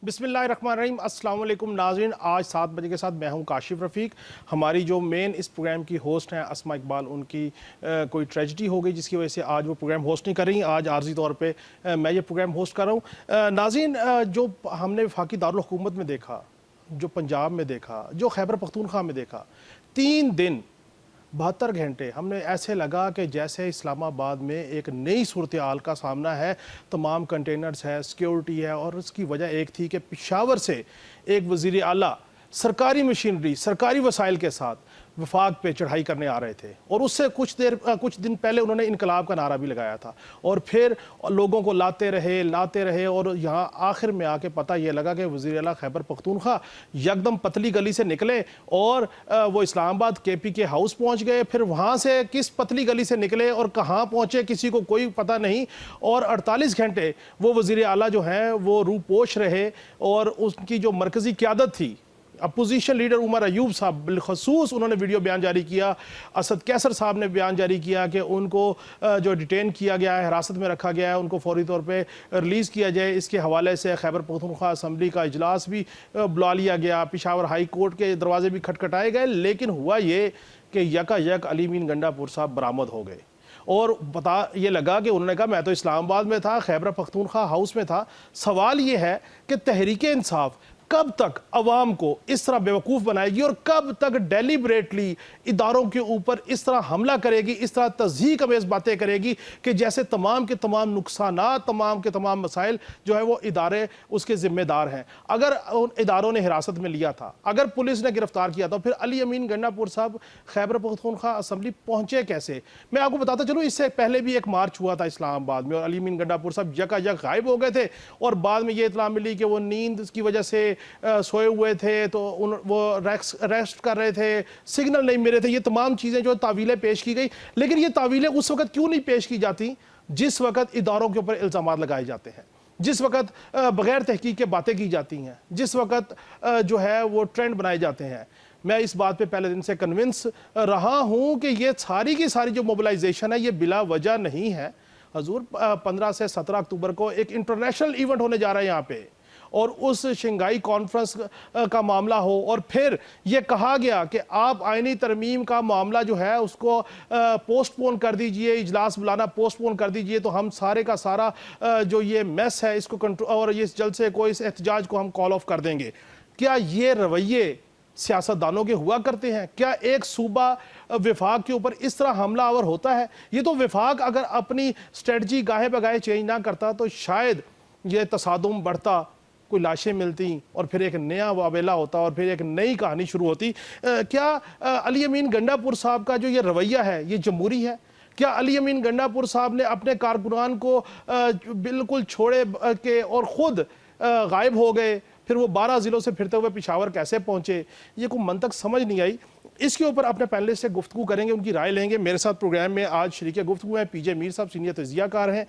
बिस्मिल्लाहिर्रहमानिर्रहीम अस्सलाम वालेकुम नाज़रीन। आज 7 बजे के साथ मैं हूं काशिफ रफ़ीक। हमारी जो मेन इस प्रोग्राम की होस्ट हैं अस्मा इकबाल, उनकी कोई ट्रेजिडी हो गई जिसकी वजह से आज वो प्रोग्राम होस्ट नहीं कर रही। आज आर्जी तौर पे मैं ये प्रोग्राम होस्ट कर रहा हूँ। नाज़रीन, जो हमने वफाकी दारुल हुकूमत में देखा, जो पंजाब में देखा, जो खैबर पख्तूनख्वा में देखा, 3 दिन 72 घंटे हमने ऐसे लगा कि जैसे इस्लामाबाद में एक नई सूरत हाल का सामना है। तमाम कंटेनर्स है, सिक्योरिटी है, और उसकी वजह एक थी कि पेशावर से एक वज़ीर आला सरकारी मशीनरी, सरकारी वसाइल के साथ वफाक पे चढ़ाई करने आ रहे थे, और उससे कुछ दिन पहले उन्होंने इनकलाब का नारा भी लगाया था, और फिर लोगों को लाते रहे, और यहाँ आखिर में आके पता ये लगा कि वज़ीर आला खैबर पख्तूनख्वा यकदम पतली गली से निकले और वो इस्लामाबाद KPK हाउस पहुँच गए। फिर वहाँ से किस पतली गली से निकले और कहाँ पहुँचे किसी को कोई पता नहीं, और 48 घंटे वो वज़ीर आला जो हैं वो रूपोश रहे। और उनकी जो मरकज़ी क़यादत थी, अपोजिशन लीडर उमर अयूब साहब बिलखसूस, उन्होंने वीडियो बयान जारी किया। असद कैसर साहब ने बयान जारी किया कि उनको जो डिटेन किया गया है, हिरासत में रखा गया है, उनको फौरी तौर पे रिलीज़ किया जाए। इसके हवाले से खैबर पख्तूनख्वा असम्बली का इजलास भी बुला लिया गया, पेशावर हाई कोर्ट के दरवाजे भी खटखटाए गए। लेकिन हुआ ये कि यकायक अली मीन गंडापुर साहब बरामद हो गए, और पता ये लगा कि उन्होंने कहा मैं तो इस्लामाबाद में था, खैबर पख्तूनख्वा हाउस में था। सवाल ये है कि तहरीक इंसाफ कब तक अवाम को इस तरह बेवकूफ़ बनाएगी, और कब तक डेलिबरेटली इदारों के ऊपर इस तरह हमला करेगी, इस तरह तज़हीक अमेज़ बातें करेगी कि जैसे तमाम के तमाम नुकसानात, तमाम के तमाम मसाइल जो है वो इदारे उसके ज़िम्मेदार हैं। अगर उन इदारों ने हिरासत में लिया था, अगर पुलिस ने गिरफ्तार किया था, फिर अली अमीन गंडापुर साहब खैबर पख्तूनख्वा असम्बली पहुँचे कैसे? मैं आपको बताता चलूँ, इससे पहले भी एक मार्च हुआ था इस्लामाबाद में, और अली अमीन गंडापुर साहब यकायक गायब हो गए थे, और बाद में ये इत्तला मिली कि वो नींद की वजह से सोए हुए थे, तो वो रेस्ट कर रहे थे, सिग्नल नहीं मिले थे। ये तमाम चीज़ें जो तावीलें पेश की गई, लेकिन ये तावीलें उस वक्त क्यों नहीं पेश की जाती जिस वक्त इदारों के ऊपर इल्ज़ामात लगाए जाते हैं, जिस वक्त बगैर तहकीक के बातें की जाती हैं, जिस वक्त जो है वो ट्रेंड बनाए जाते हैं। मैं इस बात पे पहले दिन से कन्विंस रहा हूँ कि ये सारी की सारी जो मोबिलाइजेशन है ये बिला वजह नहीं है। हजूर 15 से 17 अक्टूबर को एक इंटरनेशनल इवेंट होने जा रहा है यहाँ पे, और उस शंघाई कॉन्फ्रेंस का मामला हो, और फिर ये कहा गया कि आप आईनी तरमीम का मामला जो है उसको पोस्टपोन कर दीजिए, इजलास बुलाना पोस्टपोन कर दीजिए, तो हम सारे का सारा जो ये मेस है इसको कंट्रोल, और इस जलसे को, इस एहतजाज को हम कॉल ऑफ कर देंगे। क्या ये रवैये सियासतदानों के हुआ करते हैं? क्या एक सूबा विफाक के ऊपर इस तरह हमला आवर होता है? ये तो विफाक अगर अपनी स्ट्रेटजी गाहे बगाहे चेंज ना करता तो शायद ये तसादुम बढ़ता, कोई लाशें मिलती, और फिर एक नया वावेला होता, और फिर एक नई कहानी शुरू होती। क्या अली अमीन गंडापुर साहब का जो ये रवैया है ये जमहूरी है? क्या अली अमीन गंडापुर साहब ने अपने कारकुनान को बिल्कुल छोड़े के और ख़ुद गायब हो गए, फिर वो 12 ज़िलों से फिरते हुए पेशावर कैसे पहुँचे? ये कोई मंतक समझ नहीं आई। इसके ऊपर अपने पैनलिस्ट से गुफ्तगू करेंगे, उनकी राय लेंगे। मेरे साथ प्रोग्राम में आज शरीक गुफ्तगू हैं PJ मीर साहब, सीनियर तजियाकार हैं,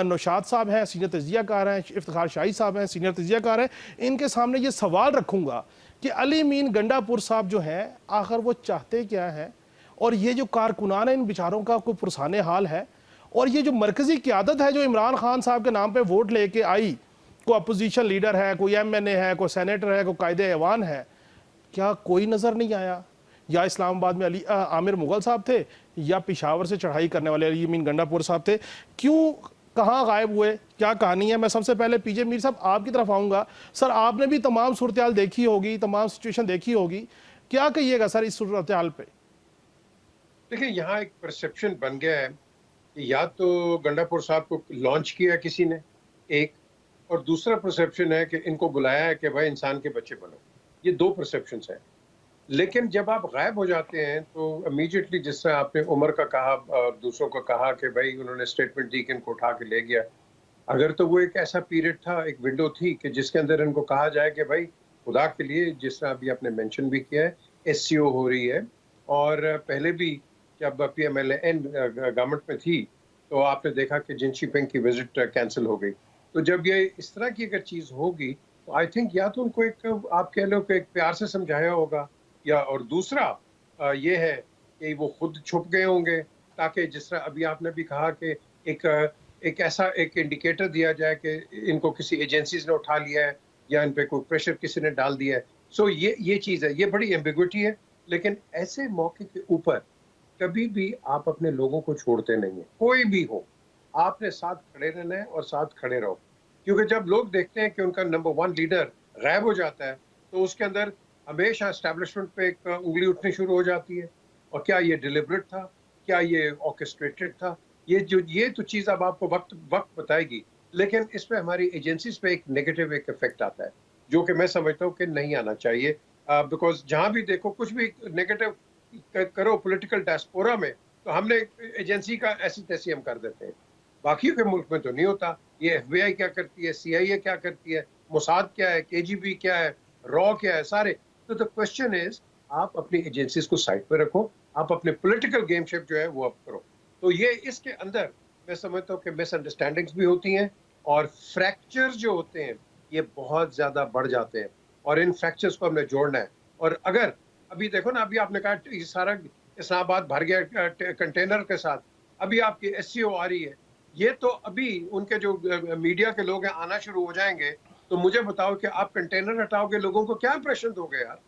नौशाद साहब हैं, सीनियर तजियाकार हैं, इफ्तिखार शाही साहब हैं, सीनियर तजियाकार हैं। इनके सामने ये सवाल रखूँगा कि अली मीन गंडापुर साहब जो हैं आखिर वो चाहते क्या हैं, और ये जो कारकुनान है इन बेचारों का कोई पुरसाने हाल है, और ये जो मरकज़ी क़यादत है जो इमरान खान साहब के नाम पर वोट लेके आई, कोई अपोजिशन लीडर है, कोई MNA है, कोई सेनेटर है, कोई कायदे ऐवान है, क्या कोई नज़र नहीं आया? या इस्लामाबाद में आमिर मुगल साहब थे, या पेशावर से चढ़ाई करने वाले अली अमीन गंडापुर साहब थे? क्यों, कहाँ गायब हुए, क्या कहानी है? मैं सबसे पहले PJ मीर साहब आपकी तरफ आऊँगा। सर, आपने भी तमाम सूरत हाल देखी होगी, तमाम सिचुएशन देखी होगी, क्या कहिएगा सर इस सूरत हाल पे? देखिए, यहाँ एक परसेप्शन बन गया है कि या तो गंडापुर साहब को लॉन्च किया किसी ने, एक, और दूसरा परसेप्शन है कि इनको बुलाया है कि भाई इंसान के बच्चे बनो। ये 2 परसेप्शंस हैं। लेकिन जब आप गायब हो जाते हैं तो इमीडिएटली, जिस तरह आपने उमर का कहा और दूसरों का कहा कि भाई उन्होंने स्टेटमेंट दी कि इनको उठा के ले गया, अगर तो वो एक ऐसा पीरियड था, एक विंडो थी कि जिसके अंदर इनको कहा जाए कि भाई खुदा के लिए, जिस तरह अभी आपने मेंशन भी किया है, SCO हो रही है, और पहले भी जब PMLN गवर्नमेंट में थी तो आपने देखा कि जिन शिपिंग की विजिट कैंसिल हो गई। तो जब ये इस तरह की अगर चीज़ होगी तो आई थिंक या तो उनको एक, आप कह लो कि एक प्यार से समझाया होगा, या और दूसरा ये है कि वो खुद छुप गए होंगे, ताकि जिस तरह अभी आपने भी कहा कि एक एक ऐसा एक इंडिकेटर दिया जाए कि इनको किसी एजेंसीज ने उठा लिया है, या इन पे कोई प्रेशर किसी ने डाल दिया है। सो ये चीज़ है, ये बड़ी एम्बिग्विटी है। लेकिन ऐसे मौके के ऊपर कभी भी आप अपने लोगों को छोड़ते नहीं हैं, कोई भी हो। आपने साथ खड़े रहना है और साथ खड़े रहो। क्योंकि जब लोग देखते हैं कि उनका नंबर 1 लीडर गायब हो जाता है, तो उसके अंदर हमेशा एस्टैब्लिशमेंट पे एक उँगली उठनी शुरू हो जाती है। और क्या ये डिलिबरेट था? क्या ये ऑर्केस्ट्रेटेड था? ये तो चीज़ अब आपको वक़्त वक़्त बताएगी। लेकिन इसमें हमारी एजेंसीज़ पे एक नेगेटिव एक इफ़ेक्ट आता है, जो कि मैं समझता हूँ कि नहीं आना चाहिए। बिकॉज़ जहाँ भी देखो कुछ भी नेगेटिव करो पॉलिटिकल डायस्पोरा में, तो हमने एजेंसी का ऐसी-तैसी हम कर देते हैं। बाकी के मुल्क में तो नहीं होता। ये एफबीआई क्या करती है, सीआईए क्या करती है, मोसाद क्या है, केजीबी क्या है, रॉ क्या है, सारे। तो द क्वेश्चन इज, आप अपनी एजेंसीज को साइड पे रखो, आप अपने पॉलिटिकल गेमशिप जो है वो अब करो। तो ये इसके अंदर मैं समझता हूँ कि मिसअंडरस्टैंडिंग्स भी होती हैं और फ्रैक्चर्स जो होते हैं ये बहुत ज्यादा बढ़ जाते हैं, और इन फ्रैक्चर्स को हमने जोड़ना है। और अगर अभी देखो ना, अभी आपने कहा ये सारा इस्लामाबाद भर गया कंटेनर के साथ, अभी आपकी एससीओ आ रही है, ये तो अभी उनके जो मीडिया के लोग हैं आना शुरू हो जाएंगे। तो मुझे बताओ कि आप कंटेनर हटाओगे, लोगों को क्या इंप्रेशन दोगे यार?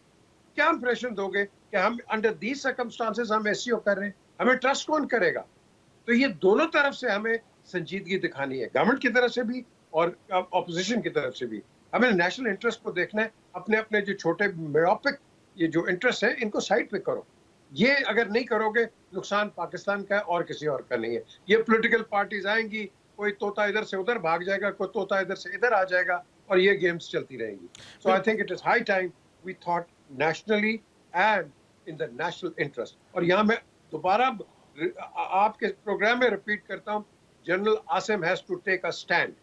क्या इंप्रेशन दोगे कि हम अंडर दीज सर्कमस्टांसेस हम एससीओ कर रहे हैं? हमें ट्रस्ट कौन करेगा? तो ये दोनों तरफ से हमें संजीदगी दिखानी है, गवर्नमेंट की तरफ से भी और ऑपोजिशन की तरफ से भी। हमें नेशनल इंटरेस्ट को देखना है। अपने अपने जो छोटे मायोपिक ये जो इंटरेस्ट है इनको साइड पे करो। ये अगर नहीं करोगे, नुकसान पाकिस्तान का है और किसी और का नहीं है। ये पॉलिटिकल पार्टीज आएंगी, कोई तोता इधर से उधर भाग जाएगा, कोई तोता इधर से इधर आ जाएगा, और ये गेम्स चलती रहेंगी। So I think it is high time we thought nationally and in the national interest. और यहाँ मैं दोबारा आपके प्रोग्राम में रिपीट करता हूँ, general Asim has to take a stand.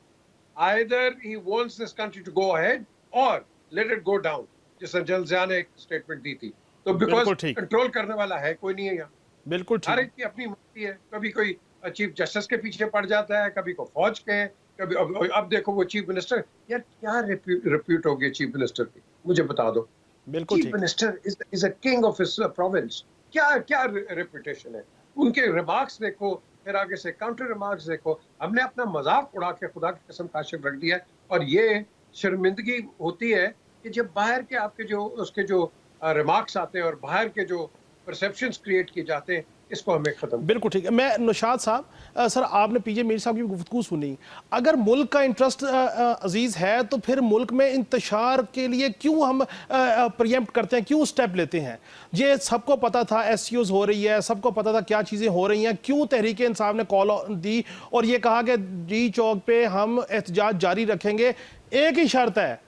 Either he wants this country to go ahead or let it go down, जिस general Zia ने एक स्टेटमेंट दी थी। तो बिकॉज कंट्रोल करने वाला है कोई नहीं है यहाँ। बिल्कुल ठीक। हर एक की अपनी मर्जी है। कभी कोई चीफ जस्टिस के पीछे पड़ जाता है, कभी को फौज के, कभी अब देखो वो चीफ मिनिस्टर। यार क्या रिप्यूट होगी चीफ मिनिस्टर की, मुझे बता दो। बिल्कुल chief minister is a king of his province. क्या क्या रेपुटेशन है उनके। रिमार्क्स देखो, फिर आगे से काउंटर रिमार्क्स देखो। हमने अपना मजाक उड़ा के खुदा की कसम काशिफ रख दिया है। और ये शर्मिंदगी होती है कि जब बाहर के आपके जो उसके जो रिमार्क्स आते हैं और बाहर के जो परसेप्शंस क्रिएट किए जाते हैं, इसको हमें खत्म। बिल्कुल ठीक है। मैं नौशाद साहब, सर आपने पीजे मीर साहब की गुफ्तगू सुनी। अगर मुल्क का इंटरेस्ट अजीज़ है तो फिर मुल्क में इंतशार के लिए क्यों हम प्रियम्प्ट करते हैं, क्यों स्टेप लेते हैं? ये सबको पता था एससीओज़ हो रही है, सबको पता था क्या चीज़ें हो रही हैं, क्यों तहरीक इंसाफ ने कॉल दी और ये कहा कि जी चौक पे हम एहतजाज जारी रखेंगे, एक ही शर्त है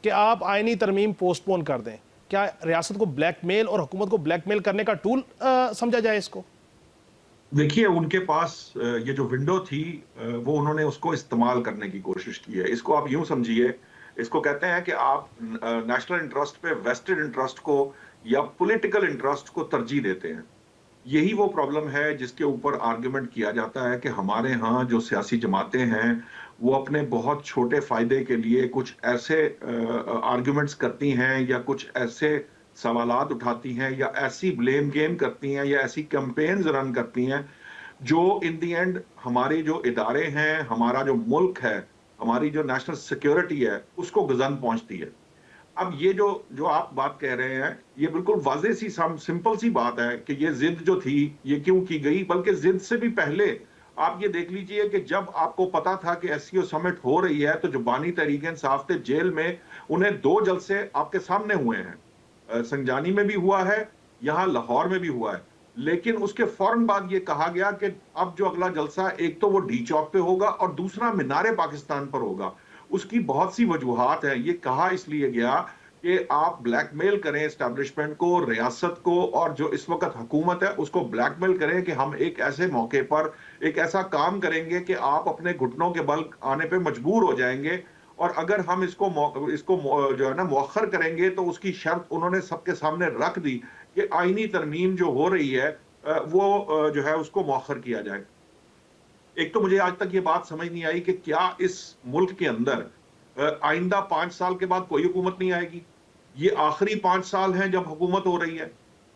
कि आप आइनी तरमीम पोस्टपोन कर दें? क्या रियासत को ब्लैकमेल और हुकूमत को ब्लैकमेल करने का टूल समझा जाए इसको? देखिए, उनके पास ये जो विंडो थी वो उन्होंने उसको इस्तेमाल करने की कोशिश की है। इसको आप यूं समझिए, इसको कहते हैं कि आप नेशनल इंटरेस्ट पे वेस्टेड इंटरेस्ट को या पॉलिटिकल इंटरेस्ट को तरजीह देते हैं। यही वो प्रॉब्लम है जिसके ऊपर आर्गुमेंट किया जाता है कि हमारे यहाँ जो सियासी जमातें हैं वो अपने बहुत छोटे फायदे के लिए कुछ ऐसे आर्गुमेंट्स करती हैं या कुछ ऐसे सवालात उठाती हैं या ऐसी ब्लेम गेम करती हैं या ऐसी कैंपेन्स रन करती हैं जो इन दी एंड हमारे जो इदारे हैं, हमारा जो मुल्क है, हमारी जो नेशनल सिक्योरिटी है, उसको गजन पहुंचती है। अब ये जो आप बात कह रहे हैं, ये बिल्कुल वाज़ेह सी सिंपल सी बात है कि ये जिद जो थी ये क्यों की गई। बल्कि जिद से भी पहले आप ये देख लीजिए कि जब आपको पता था कि एससीओ समिट हो रही है तो जो बानी तहरीक इंसाफ थे जेल में, उन्हें 2 जलसे आपके सामने हुए हैं। संजानी में भी हुआ है, यहाँ लाहौर में भी हुआ है। लेकिन उसके फौरन बाद ये कहा गया कि अब जो अगला जलसा एक तो वो डी चौक पे होगा और दूसरा मीनारे पाकिस्तान पर होगा। उसकी बहुत सी वजूहात है। ये कहा इसलिए गया कि आप ब्लैकमेल करें एस्टैब्लिशमेंट को, रियासत को, और जो इस वक्त हुकूमत है उसको ब्लैकमेल करें कि हम एक ऐसे मौके पर एक ऐसा काम करेंगे कि आप अपने घुटनों के बल आने पे मजबूर हो जाएंगे, और अगर हम इसको जो है ना मुअख्खर करेंगे तो उसकी शर्त उन्होंने सबके सामने रख दी कि आईनी तरमीम जो हो रही है वो जो है उसको मुअख्खर किया जाए। एक तो मुझे आज तक ये बात समझ नहीं आई कि क्या इस मुल्क के अंदर आइंदा 5 साल के बाद कोई हुकूमत नहीं आएगी। ये आखिरी 5 साल हैं जब हुकूमत हो रही है।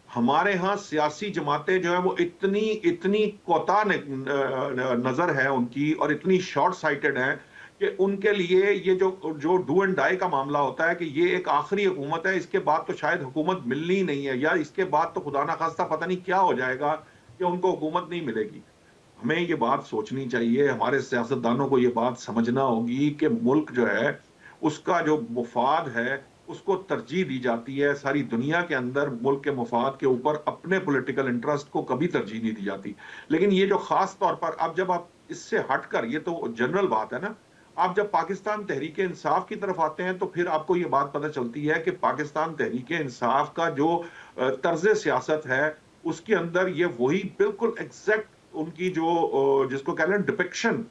हमारे यहाँ सियासी जमातें जो है वो इतनी कोता नजर है उनकी और इतनी शॉर्ट साइटेड हैं कि उनके लिए ये जो जो डू एंड डाई का मामला होता है कि ये एक आखिरी हुकूमत है, इसके बाद तो शायद हुकूमत मिलनी ही नहीं है, या इसके बाद तो खुदा ना खास्ता पता नहीं क्या हो जाएगा कि उनको हुकूमत नहीं मिलेगी। हमें ये बात सोचनी चाहिए, हमारे सियासतदानों को ये बात समझना होगी कि मुल्क जो है उसका जो मुफाद है उसको तरजीह दी जाती है। सारी दुनिया के अंदर मुल्क के मुफाद के ऊपर अपने पॉलिटिकल इंटरेस्ट को कभी तरजीह नहीं दी जाती। लेकिन ये जो खास तौर पर अब जब आप इससे हटकर, ये तो जनरल बात है ना, आप जब पाकिस्तान तहरीक इंसाफ की तरफ आते हैं तो फिर आपको ये बात पता चलती है कि पाकिस्तान तहरीक इंसाफ का जो तर्ज सियासत है उसके अंदर ये वही बिल्कुल एग्जैक्ट उनकी जो जिसको कह लें डिपिक्शन,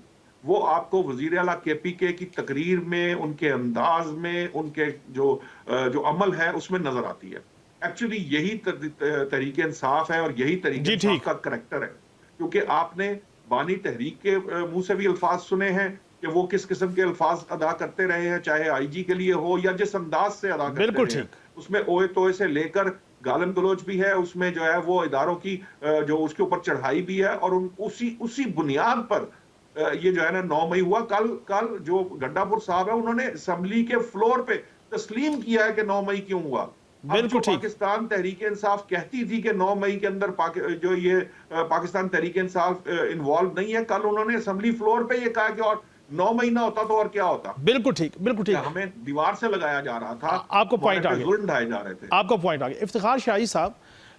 वो आपको वजीर आला KPK की तकरीर में, उनके अंदाज में, उनके जो अमल है उसमें नजर आती है। एक्चुअली यही तहरीक इंसाफ है और यही तहरीक इंसाफ का करैक्टर है, क्योंकि आपने बानी तहरीक के मुंह से भी अल्फाज सुने हैं कि वो किस किस्म के अल्फाज अदा करते रहे हैं, चाहे IG के लिए हो या जिस अंदाज से अदा करते रहे हैं। उसमें ओए तोए से लेकर गालन गलोच भी है, उसमें जो है वो इदारों की जो उसके ऊपर चढ़ाई भी है, और उसी बुनियाद पर ये जो है ना 9 मई हुआ। कल जो गंडापुर साहब है उन्होंने असेंबली के फ्लोर पे तस्लीम किया है कि 9 मई क्यों हुआ। बिल्कुल ठीक। पाकिस्तान तहरीक इंसाफ कहती थी कि 9 मई के अंदर जो ये पाकिस्तान तहरीक इंसाफ इन्वॉल्व नहीं है, कल उन्होंने असेंबली फ्लोर पे ये कहा कि और 9 मई ना होता तो और क्या होता। बिल्कुल ठीक, बिल्कुल ठीक। हमें दीवार से लगाया जा रहा था, आपको पॉइंट आ गया, जुल्म ढाए जा रहे थे। आपका पॉइंट आ गया। इफ्तिखार शाही साहब,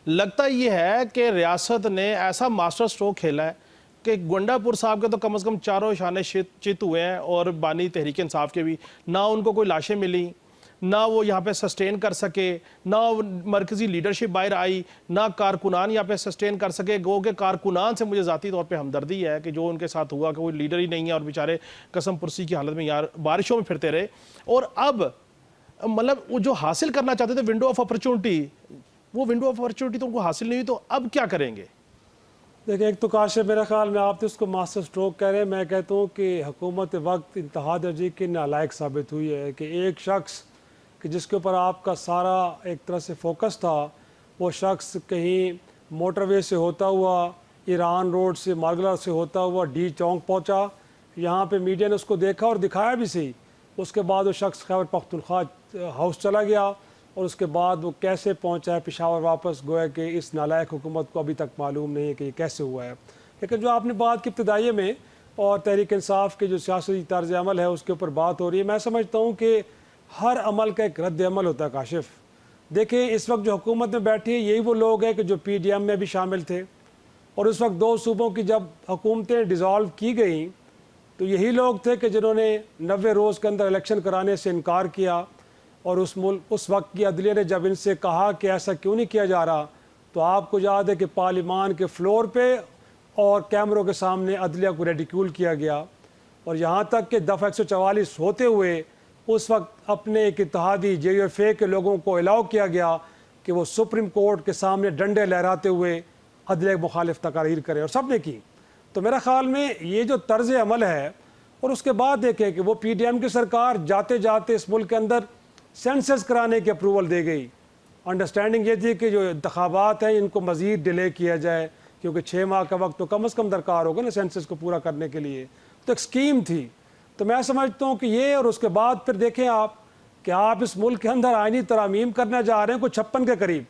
लगता ये है कि रियासत ने ऐसा मास्टर स्ट्रोक खेला है कि गंडापुर साहब के तो कम से कम चारों शाने चित हुए हैं, और बानी तहरीक इंसाफ के भी, ना उनको कोई लाशें मिली, ना वो यहाँ पे सस्टेन कर सके, ना मरकजी लीडरशिप बाहर आई, ना कारकुनान यहाँ पे सस्टेन कर सके। गो के कारकुनान से मुझे ज़ाती तौर पे हमदर्दी है कि जो उनके साथ हुआ, कि कोई लीडर ही नहीं है और बेचारे कसम पुरसी की हालत में यार बारिशों में फिरते रहे। और अब मतलब वो जो हासिल करना चाहते थे विंडो ऑफ अपॉर्चुनिटी, वो विंडो ऑफ अपॉर्चुनिटी तो उनको हासिल नहीं हुई, तो अब क्या करेंगे? देखिए, एक तो काशिफ मेरे ख्याल में आप तो उसको मास्टर स्ट्रोक कह रहे हैं, मैं कहता हूँ कि हुकूमत वक्त इंतहा दर्जे की नालायक साबित हुई है कि एक शख्स कि जिसके ऊपर आपका सारा एक तरह से फोकस था, वो शख्स कहीं मोटरवे से होता हुआ, ईरान रोड से, मार्गला से होता हुआ D चौक पहुँचा। यहाँ पे मीडिया ने उसको देखा और दिखाया भी सही। उसके बाद वो शख्स खैबर पख्तूनख्वा हाउस चला गया, और उसके बाद वो कैसे पहुँचा है पेशावर वापस, गोया कि इस नालायक हुकूमत को अभी तक मालूम नहीं है कि ये कैसे हुआ है। लेकिन जो आपने बात की इब्तदाई में और तहरीक इंसाफ के जो सियासी तर्ज अमल है उसके ऊपर बात हो रही है, मैं समझता हूँ कि हर अमल का एक रद्द अमल होता है काशिफ। देखिए, इस वक्त जो हुकूमत में बैठी है यही वो लोग हैं कि जो PDM में भी शामिल थे, और उस वक्त 2 सूबों की जब हुकूमतें डिज़ोल्व की गई तो यही लोग थे कि जिन्होंने 90 रोज़ के अंदर इलेक्शन कराने से इनकार किया। और उस वक्त की अदलिया ने जब इनसे कहा कि ऐसा क्यों नहीं किया जा रहा, तो आपको याद है कि पार्लियामान के फ्लोर पे और कैमरों के सामने अदलिया को रेडिक्यूल किया गया, और यहाँ तक कि दफ़ा 144 होते हुए उस वक्त अपने एक इत्तेहादी JUFA के लोगों को अलाउ किया गया कि वो सुप्रीम कोर्ट के सामने डंडे लहराते हुए अदलिया के मुखालिफ तकारीर करें, और सब ने की। तो मेरा ख्याल में ये जो तर्ज अमल है, और उसके बाद देखें कि वो PDM की सरकार जाते जाते इस मुल्क के अंदर सेंसस कराने की अप्रूवल दे गई। अंडरस्टैंडिंग ये थी कि जो इंतखाबात हैं इनको मज़ीद डिले किया जाए, क्योंकि 6 माह का वक्त तो कम से कम दरकार होगा ना सेंसस को पूरा करने के लिए। तो एक स्कीम थी। तो मैं समझता हूँ कि ये, और उसके बाद फिर देखें आप कि आप इस मुल्क के अंदर आइनी तरामीम करने जा रहे हैं, कुछ 56 के करीब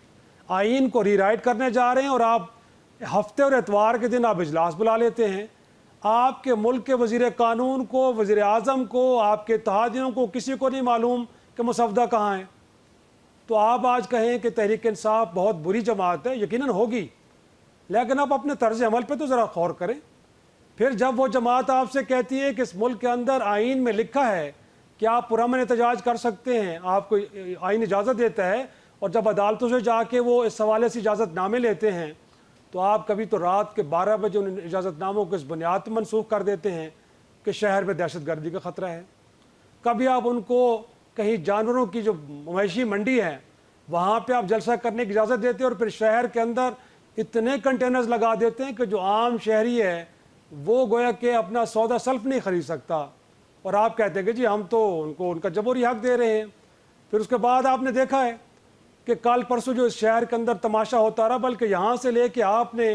आइन को रीराइट करने जा रहे हैं, और आप हफ्ते और एतवार के दिन आप इजलास बुला लेते हैं। आपके मुल्क के वज़ीर कानून को, वज़ीर आज़म को, आपके इत्तेहादियों को किसी को नहीं मालूम कि मुसवदा कहाँ है। तो आप आज कहें कि तहरीक इंसाफ बहुत बुरी जमात है, यकीनन होगी, लेकिन आप अपने तर्ज अमल पर तो ज़रा गौर करें। फिर जब वो जमात आपसे कहती है कि इस मुल्क के अंदर आइन में लिखा है कि आप पुरअमन एहतजाज कर सकते हैं, आपको आइन इजाज़त देता है, और जब अदालतों से जाके वो इस हवाले से इजाज़त नामे लेते हैं, तो आप कभी तो रात के 12 बजे उन इजाज़तनामों को इस बुनियाद पर मनसूख कर देते हैं कि शहर में दहशत गर्दी का ख़तरा है। कभी आप उनको कहीं जानवरों की जो मवेशी मंडी है वहाँ पे आप जलसा करने की इजाज़त देते हैं, और फिर शहर के अंदर इतने कंटेनर्स लगा देते हैं कि जो आम शहरी है वो गोया कि अपना सौदा सल्फ नहीं ख़रीद सकता, और आप कहते हैं कि जी हम तो उनको उनका जबूरी हक दे रहे हैं। फिर उसके बाद आपने देखा है कि कल परसों जो इस शहर के अंदर तमाशा होता रहा, बल्कि यहाँ से ले कर आपने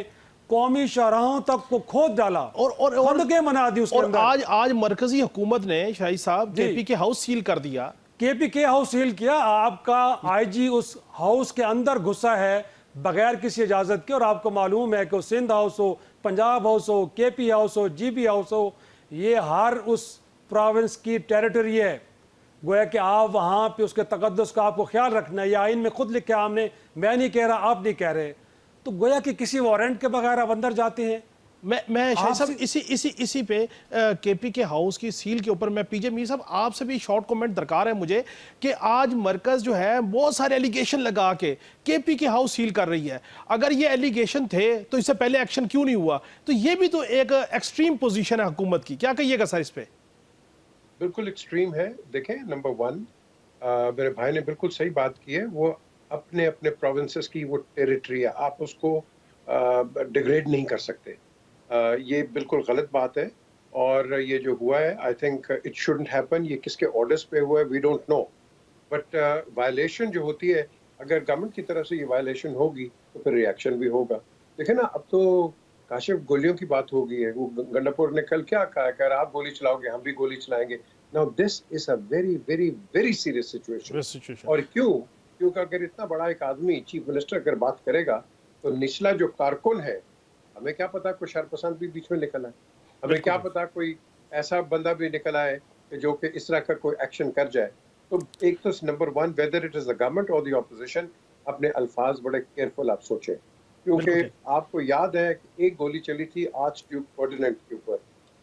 कौमी शाहराहों तक को खोद डाला और खंदकें बना दी उसके और अंदर। आज मरकजी हुकूमत ने शाही साहब जी। केपी के हाउस सील कर दिया। केपीके हाउस सील किया, आपका आईजी उस हाउस के अंदर घुसा है बगैर किसी इजाजत के, और आपको मालूम है कि सिंध हाउस हो, पंजाब हाउस हो, केपी हाउस हो, जीबी हाउस हो, ये हर उस प्रोविंस की टेरिटरी है। गोया कि आप वहाँ पे उसके तकद्दुस का आपको ख्याल रखना है। या आइन में खुद लिखा हमने, मैं नहीं कह रहा, आप नहीं कह रहे, तो गोया कि किसी वारंट के बगैर आप अंदर जाते हैं। मैं शायद साहब इसी पे केपी के हाउस की सील के ऊपर मैं पीजे मीर साहब आपसे भी शॉर्ट कमेंट दरकार है मुझे कि आज मरकज जो है बहुत सारे एलिगेशन लगा के केपी के हाउस सील कर रही है। अगर ये एलिगेशन थे तो इससे पहले एक्शन क्यों नहीं हुआ? तो ये भी तो एक एक्सट्रीम पोजीशन है हुकूमत की, क्या कहिएगा सर इस पे? बिल्कुल एक्सट्रीम है। देखें, नंबर वन, मेरे भाई ने बिल्कुल सही बात की है। वो अपने अपने प्रोविंसेस की वो टेरिटरी है, आप उसको डिग्रेड नहीं कर सकते। ये बिल्कुल गलत बात है। और ये जो हुआ है, I think it shouldn't happen. ये किसके ऑर्डर्स पे हुआ है we don't know, but violation जो होती है, अगर गवर्नमेंट की तरफ से ये वायलेशन होगी तो फिर रिएक्शन भी होगा। देखे ना, अब तो काशिफ गोलियों की बात हो गई है। वो गंडापुर ने कल क्या कहा, अगर आप गोली चलाओगे हम भी गोली चलाएंगे। Now this is a very very very serious situation. और क्योंकि अगर इतना बड़ा एक आदमी चीफ मिनिस्टर अगर बात करेगा तो निचला जो कारकुन है, हमें क्या पता कोई शरपसंद भी बीच में निकला है, हमें क्या पता कोई ऐसा बंदा भी निकला है कि जो कि इस तरह का कोई एक्शन कर जाए। तो एक तो number one, whether it is the government और द ऑपोजिशन, अपने अल्फाज बड़े केयरफुल आप सोचें, क्योंकि आपको याद है कि एक गोली चली थी आर्च ड्यूक फर्डिनेंड के ऊपर,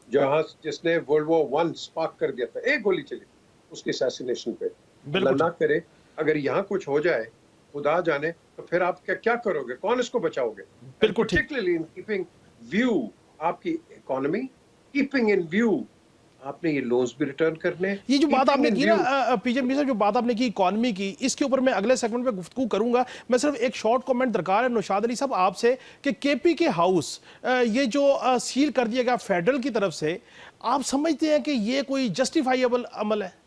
जहां जिसने वर्ल्ड वॉर 1 स्पार्क कर दिया था। एक गोली चली उसकी असैसिनेशन पे। अल्लाह ना करे अगर यहाँ कुछ हो जाए, खुदा जाने, तो फिर आप क्या करोगे? कौन इसको बचाओगे? बिल्कुल ठीक। Particularly in keeping view आपकी इकोनॉमी, कीपिंग इन व्यू आपने ये लोन्स भी रिटर्न करने। ये जो बात आपने की ना पीजे मीर साहब, जो बात आपने की इकॉनमी की, इसके ऊपर मैं अगले सेगमेंट में गुफ्तगू करूंगा। मैं सिर्फ एक शॉर्ट कमेंट दरकार है नौशाद अली साहब आपसे कि केपी के हाउस ये जो सील कर दिया गया फेडरल की तरफ से, आप समझते हैं कि ये कोई जस्टिफाइबल अमल है?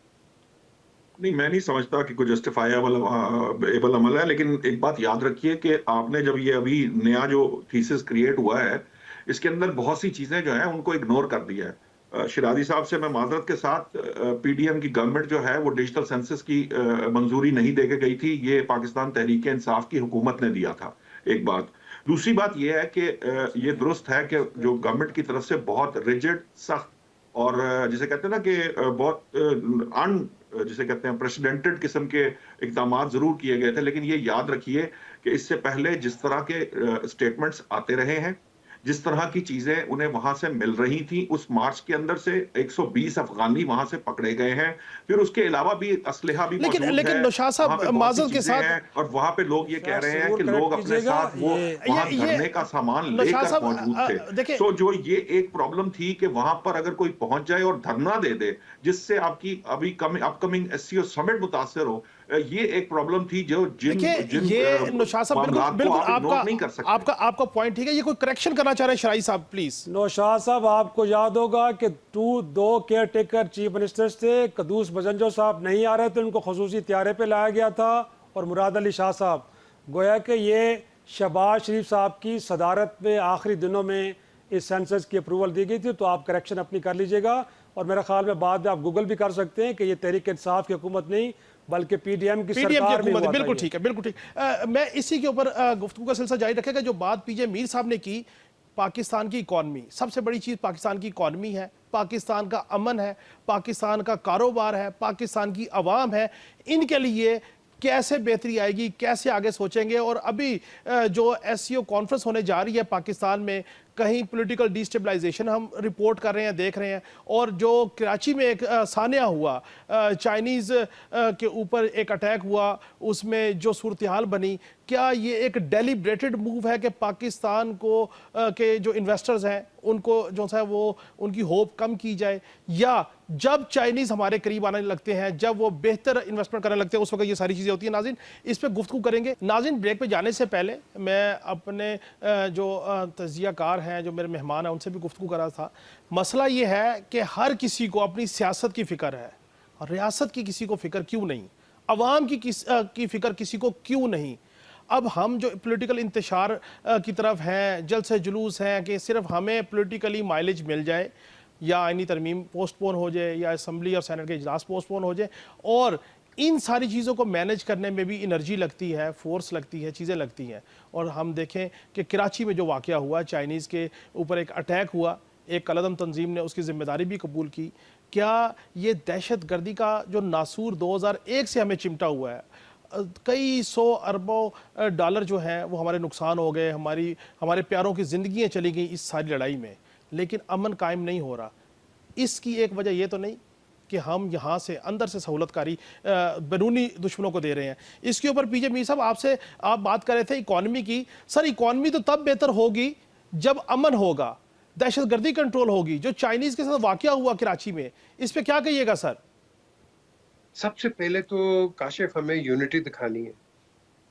नहीं, मैं नहीं समझता कि कोई जस्टिफाइबल अमल है, लेकिन एक बात याद रखिए कि आपने जब ये अभी नया जो थीसिस क्रिएट हुआ है, इसके अंदर बहुत सी चीजें जो है उनको इग्नोर कर दिया है। शिरादी साहब से मैं माजरत के साथ, पीडीएम की गवर्नमेंट जो है वो डिजिटल सेंसस की मंजूरी नहीं देके गई थी, ये पाकिस्तान तहरीक इंसाफ की हुकूमत ने दिया था, एक बात। दूसरी बात ये है कि ये दुरुस्त है कि जो गवर्नमेंट की तरफ से बहुत रिजिड, सख्त और जिसे कहते हैं ना कि बहुत जिसे कहते हैं प्रेसिडेंटेड किस्म के इकदाम जरूर किए गए थे, लेकिन ये याद रखिए कि इससे पहले जिस तरह के स्टेटमेंट्स आते रहे हैं, जिस तरह की चीजें उन्हें वहां से मिल रही थी, उस मार्च के अंदर से 120 अफगानी वहां से पकड़े गए हैं, फिर उसके अलावा भी असलहा भी मौजूद है। लेकिन नौशाद साहब माजरत के साथ, और वहां पे लोग ये कह रहे हैं कि लोग अपने साथ वो वहां धरने का सामान लेकर मौजूद थे। तो जो ये एक प्रॉब्लम थी कि वहां पर अगर कोई पहुंच जाए और धरना दे दे जिससे आपकी अभी अपकमिंग एससीओ समिट मुतासिर हो, ये एक प्रॉब्लम थी जो ये नौशाद साहब बिल्कुल आपका पॉइंट ठीक है। ये कोई करेक्शन करना चाह रहे हैं शराई साहब प्लीज? नौशाद साहब, आपको याद होगा कि दो केयर टेकर चीफ मिनिस्टर्स थे, कदूस बजंजो साहब नहीं आ रहे थे, उनको खसूसी त्यारे पे लाया गया था, और मुराद अली शाह साहब। गोया कि ये शहबाज शरीफ साहब की सदारत में आखिरी दिनों में इस सेंसस की अप्रूवल दी गई थी, तो आप करेक्शन अपनी कर लीजिएगा। और मेरा ख्याल में बाद में आप गूगल भी कर सकते हैं कि ये तहरीक इंसाफ की हुकूमत नहीं बल्कि पीडीएम की सरकार में हुआ था। बिल्कुल ठीक है, बिल्कुल ठीक। मैं इसी के ऊपर गुफ्तगू का सिलसिला जारी रखेगा। जो बात पीजे मीर साहब ने की, पाकिस्तान की इकॉनमी, सबसे बड़ी चीज़ पाकिस्तान की इकॉनमी है, पाकिस्तान का अमन है, पाकिस्तान का कारोबार है, पाकिस्तान की आवाम है। इनके लिए कैसे बेहतरी आएगी, कैसे आगे सोचेंगे? और अभी जो एससीओ कॉन्फ्रेंस होने जा रही है पाकिस्तान में, कहीं पॉलिटिकल डिस्टेबलाइजेशन हम रिपोर्ट कर रहे हैं, देख रहे हैं। और जो कराची में एक सानिया हुआ, चाइनीज़ के ऊपर एक अटैक हुआ, उसमें जो सूरत हाल बनी, क्या ये एक डेलिब्रेटेड मूव है कि पाकिस्तान को के जो इन्वेस्टर्स हैं उनको जो है वो उनकी होप कम की जाए, या जब चाइनीज़ हमारे करीब आने लगते हैं, जब वो बेहतर इन्वेस्टमेंट करने लगते हैं, उस वक्त ये सारी चीज़ें होती हैं? नाज़रीन, इस पर गुफ्तगू करेंगे। नाज़रीन, ब्रेक पे जाने से पहले मैं अपने जो तजियाकार हैं, जो मेरे मेहमान हैं, उनसे भी गुफ्तगू कर रहा था। मसला ये है कि हर किसी को अपनी सियासत की फ़िक्र है, और रियासत की किसी को फ़िक्र क्यों नहीं, अवाम की फ़िक्र किसी को क्यों नहीं? अब हम जो पॉलिटिकल इंतशार की तरफ हैं, जल्द से जुलूस हैं कि सिर्फ हमें पॉलिटिकली माइलेज मिल जाए या आईनी तरमीम पोस्टपोन हो जाए या असम्बली और सेनेट के इजलास पोस्टपोन हो जाए, और इन सारी चीज़ों को मैनेज करने में भी एनर्जी लगती है, फोर्स लगती है, चीज़ें लगती हैं। और हम देखें कि कराची में जो वाक़या हुआ, चाइनीज़ के ऊपर एक अटैक हुआ, एक कलदम तंजीम ने उसकी ज़िम्मेदारी भी कबूल की। क्या ये दहशत गर्दी का जो नासूर 2001 से हमें चिमटा हुआ है, कई 100 अरबों डॉलर जो हैं वो हमारे नुकसान हो गए, हमारे प्यारों की ज़िंदगियाँ चली गई इस सारी लड़ाई में, लेकिन अमन कायम नहीं हो रहा। इसकी एक वजह ये तो नहीं कि हम यहाँ से अंदर से सहूलतकारी बैरूनी दुश्मनों को दे रहे हैं। इसके ऊपर पीजे मीर साहब आपसे आप बात कर रहे थे इकॉनमी की। सर, इकॉनमी तो तब बेहतर होगी जब अमन होगा, दहशतगर्दी कंट्रोल होगी। जो चाइनीज़ के साथ वाकया हुआ कराची में, इस पे क्या कहिएगा सर? सबसे पहले तो काशिफ हमें यूनिटी दिखानी है।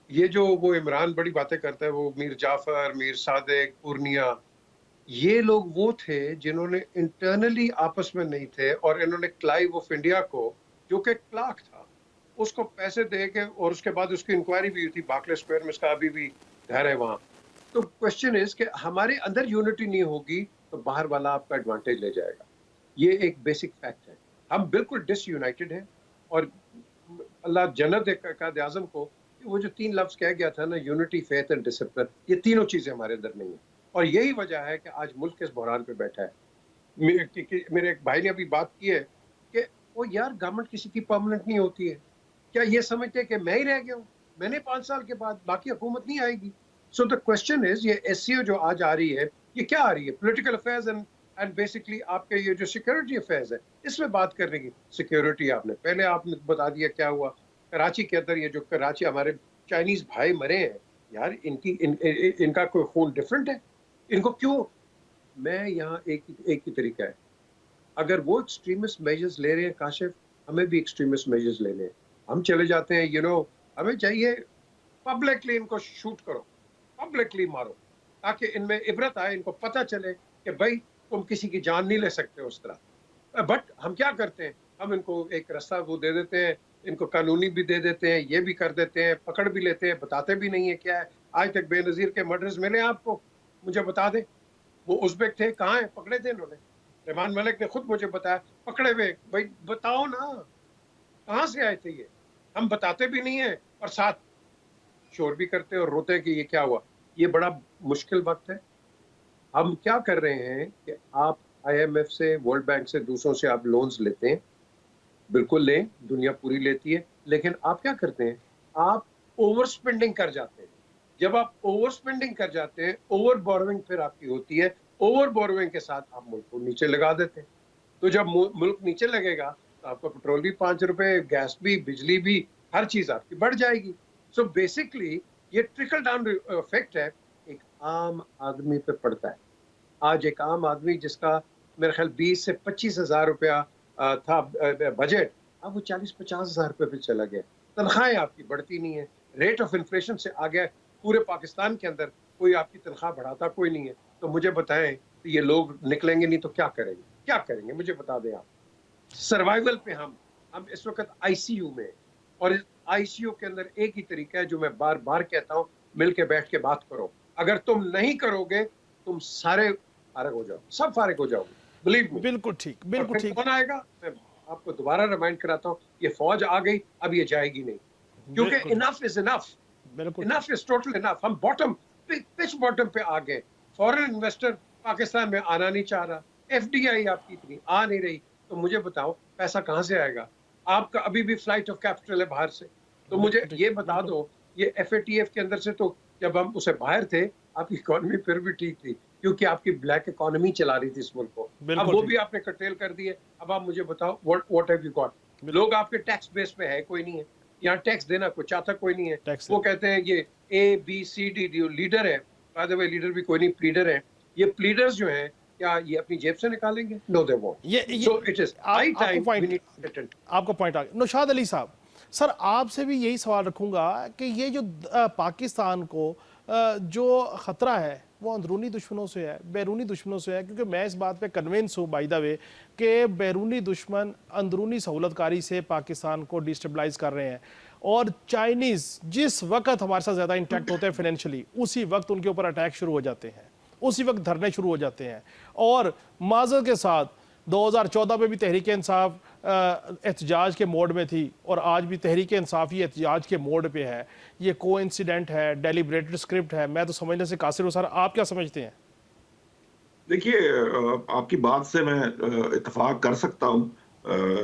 ये जो वो इमरान बड़ी बातें करता है, वो मीर जाफर, मीर सादिक, पूर्निया, ये लोग वो थे जिन्होंने इंटरनली आपस में नहीं थे, और इन्होंने क्लाइव ऑफ इंडिया को, जो कि क्लार्क था, उसको पैसे दे के, और उसके बाद उसकी इंक्वायरी भी हुई थी बार्कले स्क्वायर में, इसका अभी भी घर है वहाँ। तो क्वेश्चन इज कि हमारे अंदर यूनिटी नहीं होगी तो बाहर वाला आपका एडवांटेज ले जाएगा। ये एक बेसिक फैक्ट है। हम बिल्कुल डिसयूनाइटेड हैं, और अल्लाह जन्नत कायद आज़म को वो जो 3 लफ्ज कह गया था ना, यूनिटी, फेथ एंड डिसिप्लिन, ये तीनों चीजें हमारे अंदर नहीं है, और यही वजह है कि आज मुल्क इस बहरान पे बैठा है। मेरे एक भाई ने अभी बात की है कि वो यार गवर्नमेंट किसी की परमानेंट नहीं होती है। क्या ये समझते हैं कि मैं ही रह गया हूँ, मैंने 5 साल के बाद, बाकी हुकूमत नहीं आएगी? सो द क्वेश्चन इज, ये एससीओ जो आज आ रही है, ये क्या आ रही है? पॉलिटिकल अफेयर्स एंड बेसिकली आपके ये जो सिक्योरिटी अफेयर्स है, इसमें बात करने की। सिक्योरिटी आपने पहले आपने बता दिया क्या हुआ कराची के अंदर। ये जो कराची हमारे चाइनीज भाई मरे हैं यार, इनका कोई खून डिफरेंट है? इनको क्यों? मैं यहाँ एक ही तरीका है, अगर वो एक्सट्रीमिस्ट मेजर्स ले रहे हैं काशिफ, हमें भी एक्सट्रीमिस्ट मेजर्स लेने हैं। हम चले जाते हैं, हमें चाहिए पब्लिकली इनको शूट करो, पब्लिकली मारो, ताकि इनमें इबरत आए, इनको पता चले कि भाई तुम किसी की जान नहीं ले सकते उस तरह। बट हम क्या करते हैं, हम इनको एक रास्ता वो दे देते हैं, इनको कानूनी भी दे देते हैं, ये भी कर देते हैं, पकड़ भी लेते हैं, बताते भी नहीं है क्या है। आज तक बेनज़ीर के मर्डर्स मिले आपको? मुझे बता दें, वो उज़्बेक थे, कहाँ हैं? पकड़े थे इन्होंने? रहमान मलिक ने खुद मुझे बताया पकड़े हुए। भाई बताओ ना, कहाँ से आए थे ये? हम बताते भी नहीं है, और साथ शोर भी करते हैं और रोते हैं कि ये क्या हुआ। ये बड़ा मुश्किल वक्त है। हम क्या कर रहे हैं कि आप IMF से, वर्ल्ड बैंक से, दूसरों से आप लोन्स लेते हैं, बिल्कुल लें, दुनिया पूरी लेती है, लेकिन आप क्या करते हैं, आप ओवर स्पेंडिंग कर जाते हैं। जब आप ओवर स्पेंडिंग कर जाते हैं, ओवर बोरोइंग फिर आपकी होती है, ओवर बोरोइंग के साथ आप मुल्क को नीचे लगा देते हैं। तो जब मुल्क नीचे लगेगा तो आपका पेट्रोल भी 5 रुपए, गैस भी, बिजली भी, हर चीज आपकी बढ़ जाएगी। सो बेसिकली ये ट्रिकल डाउन इफेक्ट है, एक आम आदमी पे पड़ता है। आज एक आम आदमी जिसका मेरे ख्याल 20 से 25 हज़ार रुपया था बजट, अब वो 40-50 हज़ार रुपये पे चला गया। तनख्वाहें आपकी बढ़ती नहीं है, रेट ऑफ इन्फ्लेशन से आ गया। पूरे पाकिस्तान के अंदर कोई आपकी तनख्वाह बढ़ाता कोई नहीं है। तो मुझे बताएं, ये लोग निकलेंगे नहीं तो क्या करेंगे? क्या करेंगे मुझे बता दें आप। सर्वाइवल पे हम इस वक्त ICU में, और इस ICU के अंदर एक ही तरीका है जो मैं बार बार कहता हूँ, मिल के बैठ के बात करो। अगर तुम नहीं करोगे, तुम सारे फारिग हो जाओ, सब फारिग हो जाओगे, बिलीव मी। बिल्कुल ठीक, बिल्कुल ठीक। कौन आएगा? मैं आपको दोबारा रिमाइंड कराता हूँ, ये फौज आ गई, अब ये जाएगी नहीं, क्योंकि enough is enough, enough is total enough. हम पिच बॉटम पे आ गए। फॉरेन इन्वेस्टर पाकिस्तान में आना नहीं चाह रहा, FDI आपकी इतनी आ नहीं रही, तो मुझे बताओ पैसा कहाँ से आएगा? आपका अभी भी फ्लाइट ऑफ कैपिटल है बाहर से। तो मुझे ये बता दो, ये FATF के अंदर से, तो जब हम उसे बाहर थे, आपकी इकोनॉमी फिर भी ठीक थी, क्योंकि आपकी ब्लैक इकोनॉमी चला रही थी इस मुल्क को। अब वो भी आपने कर्टेल कर दिए। अब आप मुझे बताओ, व्हाट हैव यू गॉट? लोग आपके टैक्स बेस पे है कोई नहीं है, यहाँ टैक्स देना कोई चाहता कोई नहीं है। वो कहते हैं ये ABCD जो लीडर है, बाय द वे लीडर भी कोई नहीं, प्लीडर है। ये प्लीडर्स जो हैं, क्या ये अपनी जेब से निकालेंगे? No they won't. So it is high time we need to get it. आपका पॉइंट आ गया। नौशाद अली साहब, सर आपसे भी यही सवाल रखूंगा कि ये जो पाकिस्तान को जो ख़तरा है वो अंदरूनी दुश्मनों से है, बैरूनी दुश्मनों से है, क्योंकि मैं इस बात पे कन्विंस हूँ बाय द वे कि बैरूनी दुश्मन अंदरूनी सहूलतकारी से पाकिस्तान को डिस्टेबलाइज कर रहे हैं। और चाइनीज़ जिस वक्त हमारे साथ ज़्यादा इंटैक्ट होते हैं फाइनेंशियली, उसी वक्त उनके ऊपर अटैक शुरू हो जाते हैं, उसी वक्त धरने शुरू हो जाते हैं। और माज़रत के साथ 2014 में भी तहरीक इंसाफ एहतजाज के मोड में थी, और आज भी तहरीक इंसाफ ही एहतजाज के मोड पे है। ये कोइंसिडेंट है, डेलिब्रेटेड स्क्रिप्ट है? मैं तो समझने से कासिर हूँ सर, आप क्या समझते हैं? देखिए, आपकी बात से मैं इत्तेफाक कर सकता हूँ।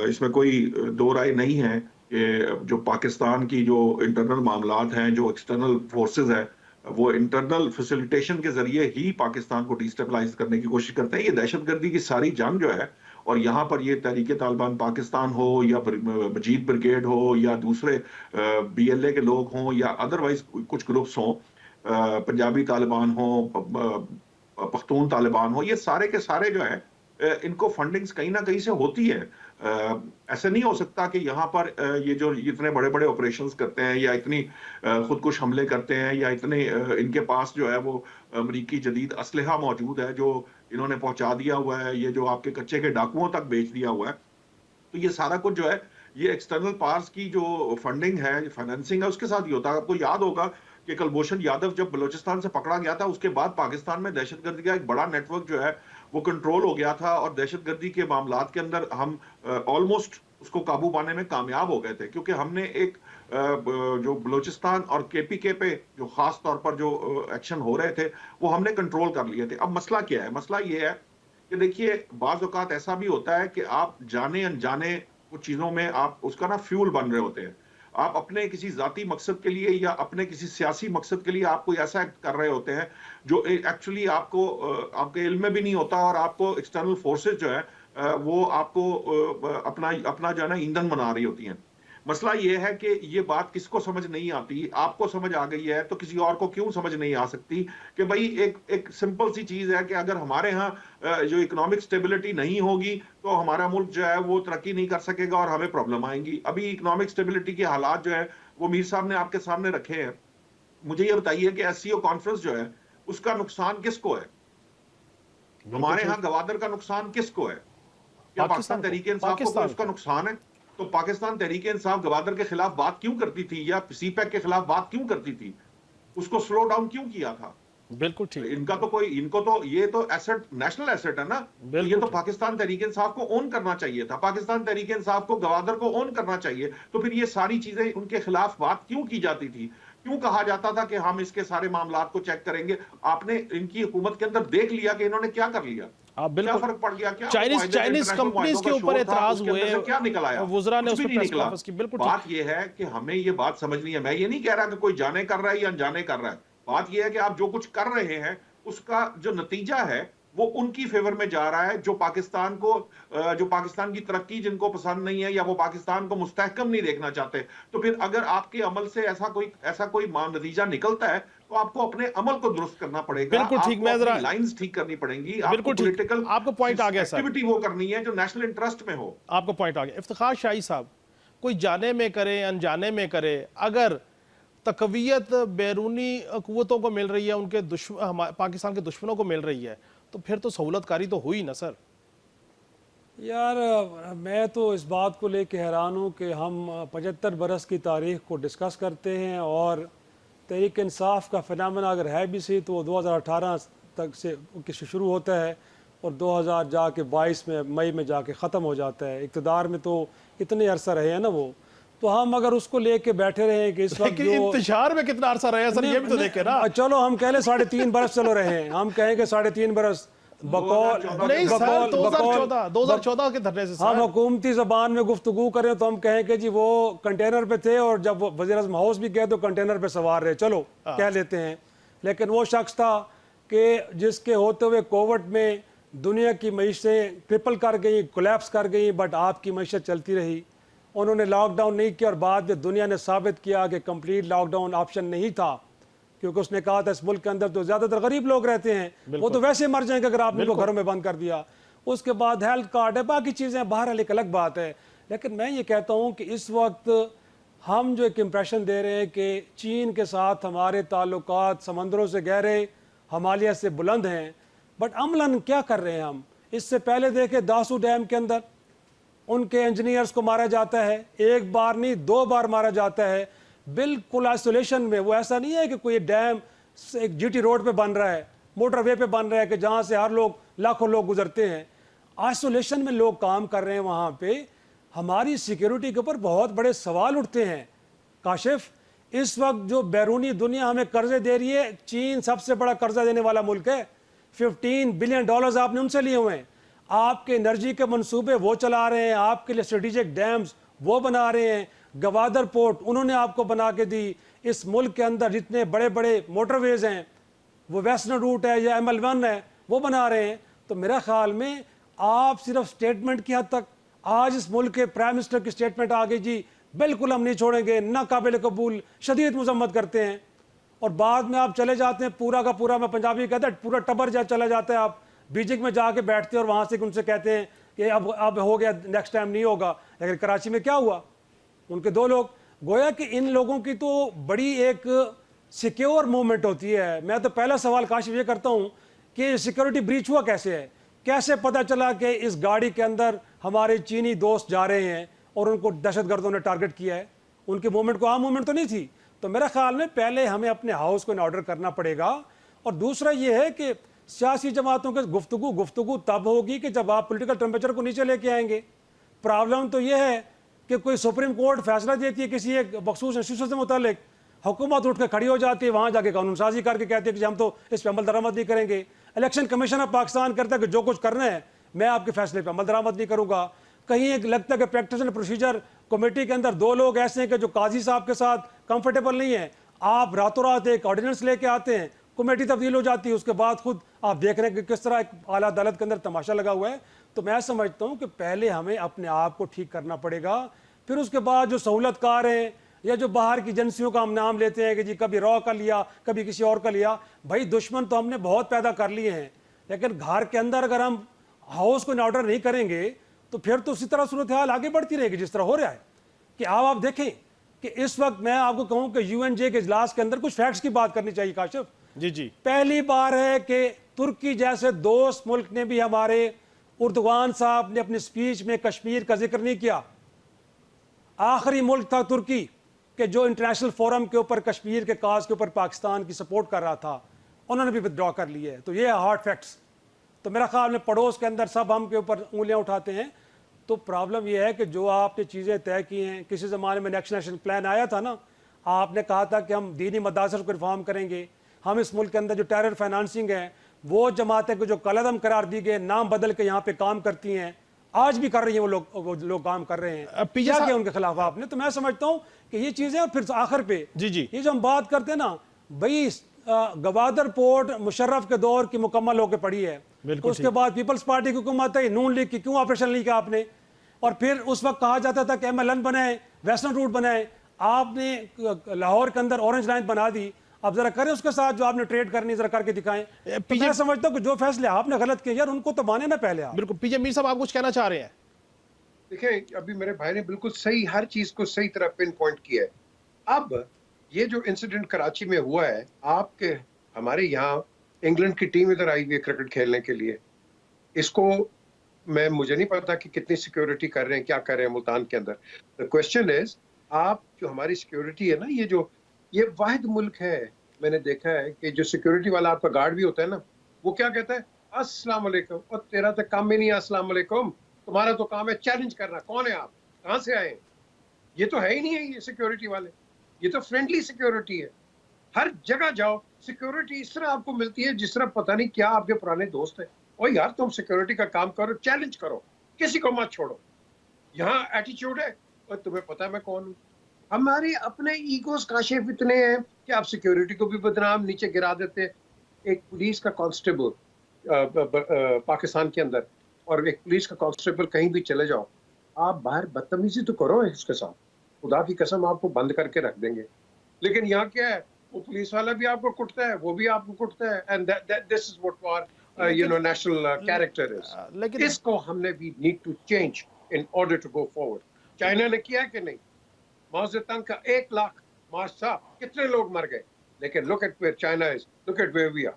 इसमें कोई दो राय नहीं है कि जो पाकिस्तान की जो इंटरनल मामलात हैं, जो एक्सटर्नल फोर्सेस हैं, वो इंटरनल फैसिलिटेशन के जरिए ही पाकिस्तान को डिस्टेबलाइज करने की कोशिश करते हैं। ये दहशतगर्दी की सारी जंग जो है, और यहाँ पर ये तहरीक तालिबान पाकिस्तान हो या मजीद ब्रिगेड हो या दूसरे BLA के लोग हों या अदरवाइज कुछ ग्रुप्स हों, पंजाबी तालिबान हो, पख्तून तालिबान हो, ये सारे के सारे जो है इनको फंडिंग्स कहीं ना कहीं से होती है। ऐसे नहीं हो सकता कि यहाँ पर ये जो इतने बड़े बड़े ऑपरेशंस करते हैं या इतनी खुदकुश हमले करते हैं या इतने इनके पास जो है वो अमरीकी जदीद असलहा मौजूद है जो इन्होंने पहुंचा दिया हुआ है, ये जो आपके कच्चे के डाकुओं तक बेच दिया हुआ है। तो ये सारा कुछ जो है ये एक्सटर्नल पार्ट्स की जो फंडिंग है, फाइनेंसिंग है, उसके साथ ही होता है। आपको याद होगा कि कुलभूषण यादव जब बलूचिस्तान से पकड़ा गया था, उसके बाद पाकिस्तान में दहशतगर्दी का एक बड़ा नेटवर्क जो है वो कंट्रोल हो गया था, और दहशतगर्दी के मामलात के अंदर हम ऑलमोस्ट उसको काबू पाने में कामयाब हो गए थे, क्योंकि हमने एक जो बलूचिस्तान और KPK पे जो खास तौर पर जो एक्शन हो रहे थे वो हमने कंट्रोल कर लिए थे। अब मसला क्या है? मसला ये है कि देखिए, बाज़ औक़ात ऐसा भी होता है कि आप जाने अनजाने कुछ चीज़ों में आप उसका ना फ्यूल बन रहे होते हैं। आप अपने किसी ज़ाती मकसद के लिए या अपने किसी सियासी मकसद के लिए आप कोई ऐसा एक्ट कर रहे होते हैं जो एक्चुअली आपको आपके इल्म में भी नहीं होता, और आपको एक्सटर्नल फोर्सेस जो है वो आपको अपना जो है ना ईंधन बना रही होती हैं। मसला ये है कि ये बात किसको समझ नहीं आती। आपको समझ आ गई है तो किसी और को क्यों समझ नहीं आ सकती कि भाई एक सिंपल सी चीज है कि अगर हमारे यहाँ जो इकोनॉमिक स्टेबिलिटी नहीं होगी तो हमारा मुल्क जो है वो तरक्की नहीं कर सकेगा और हमें प्रॉब्लम आएंगी। अभी इकोनॉमिक स्टेबिलिटी के हालात जो है वो मीर साहब ने आपके सामने रखे हैं। मुझे ये बताइए कि SCO कॉन्फ्रेंस जो है उसका नुकसान किसको है? हमारे यहाँ गवादर का नुकसान किसको है? क्या पाकिस्तान तहरीक इंसाफ को उसका नुकसान है? तो पाकिस्तान तहरीक इंसाफ गवादर के खिलाफ बात क्यों करती थी या CPEC के खिलाफ बात क्यों करती थी? उसको स्लो डाउन क्यों किया था? बिल्कुल ठीक। इनको तो ये तो एसेट, नेशनल एसेट है ना, तो ये तो पाकिस्तान तहरीक इंसाफ को ओन करना चाहिए था। पाकिस्तान तहरीक इंसाफ को गवादर को ओन करना चाहिए। तो फिर ये सारी चीजें उनके खिलाफ बात क्यों की जाती थी? क्यों कहा जाता था कि हम इसके सारे मामलात को चेक करेंगे? आपने इनकी हुकूमत के अंदर देख लिया कि इन्होंने क्या कर लिया? क्या फर्क पड़ गया? क्या चाइनीज कंपनीज के ऊपर एतराज हुए, क्या निकल आया? वुज़रा ने कुछ भी नहीं निकला। बिल्कुल बात यह है कि हमें ये बात समझनी है। मैं ये नहीं कह रहा कि कोई जाने कर रहा है या अनजाने कर रहा है। बात यह है कि आप जो कुछ कर रहे हैं उसका जो नतीजा है वो उनकी फेवर में जा रहा है, जो पाकिस्तान की तरक्की जिनको पसंद नहीं है या वो पाकिस्तान को मुस्तहकम नहीं देखना चाहते। तो फिर अगर आपके अमल से ऐसा कोई नतीजा निकलता है तो आपको अपने अमल को दुरुस्त करना पड़ेगा। बिल्कुल ठीक। मैं जरा लाइंस ठीक करनी पड़ेंगी। बिल्कुल ठीक। आपको पॉइंट आ गया सर। एक्टिविटी वो करनी है जो नेशनल इंटरेस्ट में हो। आपको पॉइंट आ गया। इफ्तिखार शाही साहब, कोई जाने में करे अनजाने में करे, अगर तकवीयत बैरूनी कुव्वतों को मिल रही है, उनके पाकिस्तान के दुश्मनों को मिल रही है, तो फिर तो सहूलतकारी तो हुई ना सर। यार मैं तो इस बात को लेके हैरान हूँ कि हम 75 बरस की तारीख को डिस्कस करते हैं और तहरीक इंसाफ का फिनोमेना अगर है भी सही तो वो 2018 तक से शुरू होता है और 2000 जाके 22 में मई में जाके ख़त्म हो जाता है। इक़्तिदार में तो इतने अरसा रहे हैं ना वो, तो हम अगर उसको लेके बैठे रहे कि इस वक्त जो इंतजार में कितना अरसा रहे सर, ये भी तो देखे ना। चलो हम कह लें 3.5 बरस चलो रहे हैं, हम कहेंगे 3.5 बरस बकौल नहीं सर, 2014 के धरने से हम हुकूमती ज़बान में गुफ्तगू करें तो हम कहें कि जी वो कंटेनर पे थे और जब वो वज़ीर-ए-आज़म हाउस भी गए तो कंटेनर पे सवार रहे, चलो कह लेते हैं। लेकिन वो शख्स था कि जिसके होते हुए कोविड में दुनिया की मईशतें ट्रिपल कर गई, कोलैप्स कर गई, बट आपकी मईशत चलती रही। उन्होंने लॉकडाउन नहीं किया और बाद में दुनिया ने साबित किया कि कंप्लीट लॉकडाउन ऑप्शन नहीं था, क्योंकि उसने कहा था इस मुल्क के अंदर तो ज़्यादातर गरीब लोग रहते हैं, वो तो वैसे मर जाएंगे अगर आपने उनको घरों में बंद कर दिया। उसके बाद हेल्थ कार्ड है, बाकी चीज़ें बहरहाल एक अलग बात है। लेकिन मैं ये कहता हूँ कि इस वक्त हम जो एक इम्प्रेशन दे रहे हैं कि चीन के साथ हमारे ताल्लुकात समंदरों से गहरे, हिमालय से बुलंद हैं, बट अमलन क्या कर रहे हैं हम? इससे पहले देखे दासू डैम के अंदर उनके इंजीनियर्स को मारा जाता है, एक बार नहीं 2 बार मारा जाता है, बिल्कुल आइसोलेशन में। वो ऐसा नहीं है कि कोई डैम एक जीटी रोड पे बन रहा है, मोटरवे पे बन रहा है कि जहाँ से हर लोग लाखों लोग गुजरते हैं। आइसोलेशन में लोग काम कर रहे हैं वहाँ पे। हमारी सिक्योरिटी के ऊपर बहुत बड़े सवाल उठते हैं काशिफ। इस वक्त जो बैरूनी दुनिया हमें कर्जे दे रही है, चीन सबसे बड़ा कर्जा देने वाला मुल्क है, $15 बिलियन आपने उनसे लिए हुए हैं। आपके एनर्जी के मंसूबे वो चला रहे हैं, आपके लिए स्ट्रेटेजिक डैम्स वो बना रहे हैं, गवादर पोर्ट उन्होंने आपको बना के दी। इस मुल्क के अंदर जितने बड़े बड़े मोटरवेज हैं, वो वेस्टर्न रूट है या ML1 है, वो बना रहे हैं। तो मेरा ख्याल में आप सिर्फ स्टेटमेंट की हद तक, आज इस मुल्क के प्राइम मिनिस्टर की स्टेटमेंट आ गई जी बिल्कुल हम नहीं छोड़ेंगे, ना काबिल कबूल, शदीद मजम्मत करते हैं, और बाद में आप चले जाते हैं पूरा का पूरा, मैं पंजाबी कहता है पूरा टब्बर चला जाता है, आप बीजिंग में जाके बैठते हैं और वहाँ से उनसे कहते हैं कि अब हो गया, नेक्स्ट टाइम नहीं होगा। लेकिन कराची में क्या हुआ, उनके 2 लोग, गोया कि इन लोगों की तो बड़ी एक सिक्योर मूवमेंट होती है। मैं तो पहला सवाल काशिफ ये करता हूँ कि सिक्योरिटी ब्रीच हुआ कैसे है? कैसे पता चला कि इस गाड़ी के अंदर हमारे चीनी दोस्त जा रहे हैं और उनको दहशतगर्दों ने टारगेट किया है? उनकी मूवमेंट को आम मूवमेंट तो नहीं थी। तो मेरा ख्याल में पहले हमें अपने हाउस को इन ऑर्डर करना पड़ेगा। और दूसरा ये है कि सियासी जमातों के गुफ्तगू तब होगी कि जब आप पॉलिटिकल टेम्परेचर को नीचे लेके आएंगे। प्रॉब्लम तो ये है कि कोई सुप्रीम कोर्ट फैसला देती है किसी एक मखसूस इंस्टीट्यूशन से मुतालिक, हुकूमत उठ कर खड़ी हो जाती है, वहाँ जाके कानून साजी करके कहती है कि हम तो इस पर अमल दरामद नहीं करेंगे। इलेक्शन कमीशन ऑफ पाकिस्तान करता है कि जो कुछ करना है मैं आपके फैसले पर अमल दरामद नहीं करूँगा। कहीं एक लगता है कि प्रैक्टिस एंड प्रोसीजर कमेटी के अंदर 2 लोग ऐसे हैं कि जो काजी साहब के साथ कंफर्टेबल नहीं है, आप रातों रात एक ऑर्डिनेंस लेके आते हैं, कमेटी तब्दील हो जाती है, उसके बाद खुद आप देख रहे हैं कि किस तरह एक आला अदालत के अंदर तमाशा लगा हुआ है। तो मैं समझता हूँ कि पहले हमें अपने आप को ठीक करना पड़ेगा, फिर उसके बाद जो सहूलतकार हैं या जो बाहर की एजेंसियों का हम नाम लेते हैं कि जी कभी रॉ का लिया, कभी किसी और का लिया, भाई दुश्मन तो हमने बहुत पैदा कर लिए हैं, लेकिन घर के अंदर अगर हम हाउस को इन ऑर्डर नहीं करेंगे तो फिर तो उसी तरह सूरत हाल आगे बढ़ती रहेगी जिस तरह हो रहा है। कि आप देखें कि इस वक्त मैं आपको कहूं कि UNJ के इजलास के अंदर कुछ फैक्ट्स की बात करनी चाहिए काशिफ। जी पहली बार है कि तुर्की जैसे दोस्त मुल्क ने भी, हमारे उर्दवान साहब ने अपनी स्पीच में कश्मीर का जिक्र नहीं किया। आखिरी मुल्क था तुर्की कि जो इंटरनेशनल फोरम के ऊपर कश्मीर के काज के ऊपर पाकिस्तान की सपोर्ट कर रहा था, उन्होंने भी विथड्रॉ कर लिया है। तो ये हार्ड फैक्ट्स। तो मेरा ख्याल में पड़ोस के अंदर सब हम के ऊपर उंगलियां उठाते हैं। तो प्रॉब्लम यह है कि जो आपने चीज़ें तय की हैं, किसी ज़माने में नेक्स्ट नेशन प्लान आया था ना, आपने कहा था कि हम दीनी मदारस को रिफॉर्म करेंगे, हम इस मुल्क के अंदर जो टेरर फाइनेंसिंग है वो जमातें को जो कलदम करार दी गए, नाम बदल के यहाँ पे काम करती हैं, आज भी कर रही हैं, वो लोग काम कर रहे हैं। क्या किया उनके खिलाफ आपने? तो मैं समझता हूँ कि ये चीज़ें, और फिर आखिर पे जी ये जो हम बात करते हैं ना, भाई गवादर पोर्ट मुशर्रफ के दौर की मुकम्मल होकर पड़ी है, उसके बाद पीपल्स पार्टी की हुकूमत है, नून लीग की, क्यों ऑपरेशन नहीं किया आपने? और फिर उस वक्त कहा जाता था कि ML1 बनाए, वेस्टर्न रूट बनाए, आपने लाहौर के अंदर ऑरेंज लाइन बना दी। अब जरा करें उसके साथ जो आपने ट्रेड करनी, जरा करके दिखाएं। तो मैं समझता हूँ कि जो फैसले आपने गलत किए यार, उनको तो माने ना पहले आप। बिल्कुल। पीजे मीर साहब, आप कुछ कहना चाह रहे हैं? देखिए, अभी मेरे भाई ने बिल्कुल सही हर चीज को सही तरह पिन पॉइंट किया है। अब ये जो इंसिडेंट कराची में हुआ है, आपके हमारे यहाँ इंग्लैंड की टीम इधर आई हुई है क्रिकेट खेलने के लिए, इसको मुझे नहीं पता कि कितनी सिक्योरिटी कर रहे हैं, क्या कर रहे हैं मुल्तान के अंदर। द क्वेश्चन इज, आप जो हमारी सिक्योरिटी है ना, ये वाहिद मुल्क है, मैंने देखा है कि जो सिक्योरिटी वाला आपका गार्ड भी होता है ना, वो क्या कहता है, अस्सलाम वालेकुम, और तेरा तो काम ही नहीं है अस्सलाम वालेकुम, तुम्हारा तो काम है चैलेंज करना, कौन है आप, कहाँ से आए? ये तो है ही नहीं है ये सिक्योरिटी वाले, ये तो फ्रेंडली सिक्योरिटी है। हर जगह जाओ सिक्योरिटी इस तरह आपको मिलती है जिस तरह पता नहीं क्या आपके पुराने दोस्त है। और यार तुम सिक्योरिटी का काम करो, चैलेंज करो, किसी को मत छोड़ो। यहाँ एटीट्यूड है और तुम्हें पता है मैं कौन हूँ। हमारे अपने ईगोस काशिफ इतने हैं कि आप सिक्योरिटी को भी बदनाम नीचे गिरा देते हैं। एक पुलिस का कांस्टेबल पाकिस्तान के अंदर और एक पुलिस का कांस्टेबल कहीं भी चले जाओ, आप बाहर बदतमीजी तो करो इसके साथ, खुदा की कसम आपको बंद करके रख देंगे। लेकिन यहाँ क्या है, वो पुलिस वाला भी आपको कुटता है, वो भी आपको कुटता है, and this is what national character is. लेकिन इसको हमने we need to change in order to go forward. China ने किया कि नहीं? माओ ज़ेडुंग का 1 लाख मार्च था, कितने लोग मर गए, लेकिन look at where China is, look at where we are.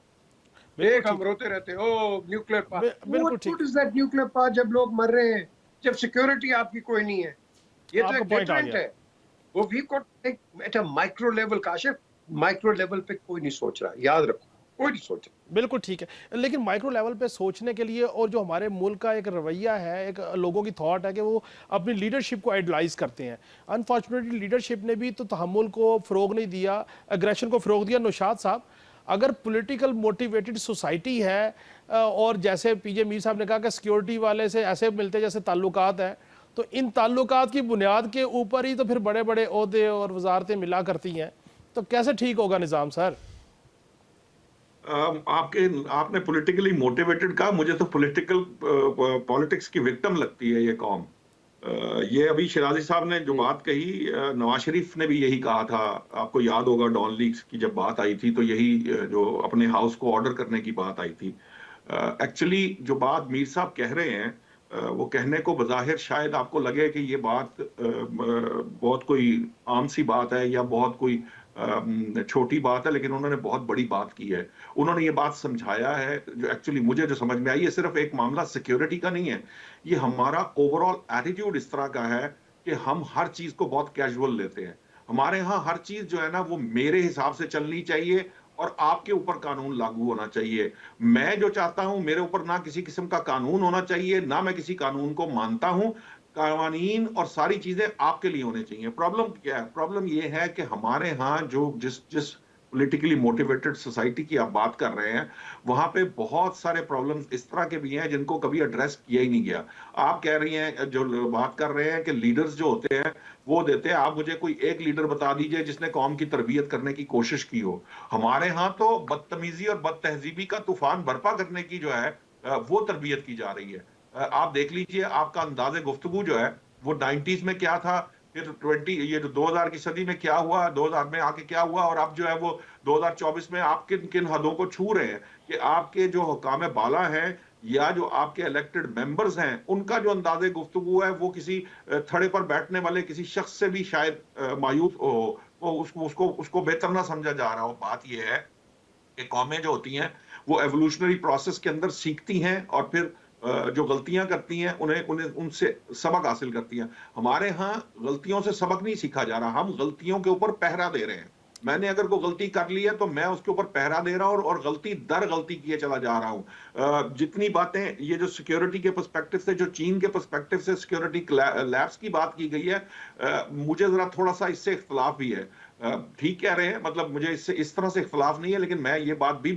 देख हम रोते रहते ओ न्यूक्लियर पावर, बिल्कुल ठीक। What is that nuclear power जब लोग मर रहे हैं, जब सिक्योरिटी आपकी कोई नहीं है। ये तो आपका एक पॉइंट आ डेटरेंट गया। है। वो we got tech at a micro level. Kashif, micro level पे कोई नहीं सोच रहा, याद रखो, कोई नहीं सोच रहा। बिल्कुल ठीक है, लेकिन माइक्रो लेवल पे सोचने के लिए और जो हमारे मुल्क का एक रवैया है, एक लोगों की थॉट है कि वो अपनी लीडरशिप को आइडलाइज करते हैं। अनफॉर्चुनेटली लीडरशिप ने भी तो तहम्मुल को फ़रोग नहीं दिया, एग्रेशन को फ़रोग दिया। नौशाद साहब, अगर पॉलिटिकल मोटिवेटेड सोसाइटी है और जैसे पीजे मीर साहब ने कहा कि सिक्योरिटी वाले से ऐसे मिलते जैसे ताल्लुकात हैं, तो इन ताल्लुकात की बुनियाद के ऊपर ही तो फिर बड़े बड़े ओहदे और वजारतें मिला करती हैं, तो कैसे ठीक होगा निज़ाम सर? आपने पॉलिटिकली मोटिवेटेड कहा, मुझे तो पॉलिटिक्स की विक्टिम लगती है ये कौम। ये अभी शिराजी साहब ने जो बात कही, नवाज शरीफ ने भी यही कहा था। आपको याद होगा डॉन लीग्स की जब बात आई थी तो यही जो अपने हाउस को ऑर्डर करने की बात आई थी। एक्चुअली जो बात मीर साहब कह रहे हैं, वो कहने को बज़ाहिर शायद आपको लगे कि ये बात बहुत कोई आम सी बात है या बहुत कोई छोटी बात है, लेकिन उन्होंने बहुत बड़ी बात की है। उन्होंने ये बात समझाया है जो एक्चुअली मुझे जो समझ में आई, ये सिर्फ एक मामला सिक्योरिटी का नहीं है, ये हमारा ओवरऑल एटीट्यूड इस तरह का है कि हम हर चीज को बहुत कैजुअल लेते हैं। हमारे यहाँ हर चीज जो है ना वो मेरे हिसाब से चलनी चाहिए और आपके ऊपर कानून लागू होना चाहिए। मैं जो चाहता हूं मेरे ऊपर ना किसी किस्म का कानून होना चाहिए, ना मैं किसी कानून को मानता हूं। कानून और सारी चीजें आपके लिए होने चाहिए। प्रॉब्लम क्या है? प्रॉब्लम ये है कि हमारे यहाँ जो जिस जिस पॉलिटिकली मोटिवेटेड सोसाइटी की आप बात कर रहे हैं, वहां पे बहुत सारे प्रॉब्लम्स इस तरह के भी हैं जिनको कभी एड्रेस किया ही नहीं गया। आप कह रही हैं, जो बात कर रहे हैं कि लीडर्स जो होते हैं वो देते हैं, आप मुझे कोई एक लीडर बता दीजिए जिसने कौम की तरबियत करने की कोशिश की हो। हमारे यहाँ तो बदतमीजी और बदतहजीबी का तूफान बर्पा करने की जो है वो तरबियत की जा रही है। आप देख लीजिए, आपका अंदाजे गुफ्तगू जो है वो 90s में क्या था, फिर 20 ये जो 2000 की सदी में क्या हुआ, 2000 में आके क्या हुआ, और अब जो है वो 2024 में आप किन किन हदों को छू रहे हैं कि आपके जो हुकाम बाला हैं या जो आपके इलेक्टेड मेंबर्स हैं, उनका जो अंदाजे गुफ्तगू है वो किसी थड़े पर बैठने वाले किसी शख्स से भी शायद मायूस हो, उसको बेहतर ना समझा जा रहा हो। बात यह है कि कौमें जो होती हैं वो एवोल्यूशनरी प्रोसेस के अंदर सीखती हैं और फिर जो गलतियां करती हैं उन्हें उन्हें उनसे सबक हासिल करती हैं। हमारे यहाँ गलतियों से सबक नहीं सीखा जा रहा, हम गलतियों के ऊपर पहरा दे रहे हैं। मैंने अगर कोई गलती कर ली है तो मैं उसके ऊपर पहरा दे रहा हूं और गलती दर गलती किए चला जा रहा हूं। जितनी बातें ये जो सिक्योरिटी के पर्सपेक्टिव से, जो चीन के पर्सपेक्टिव से सिक्योरिटी लैब्स की बात की गई है, मुझे जरा थोड़ा सा इससे इख्तलाफ भी है। ठीक कह रहे हैं, मतलब मुझे इससे इस तरह से इख्तलाफ नहीं है, लेकिन मैं ये बात भी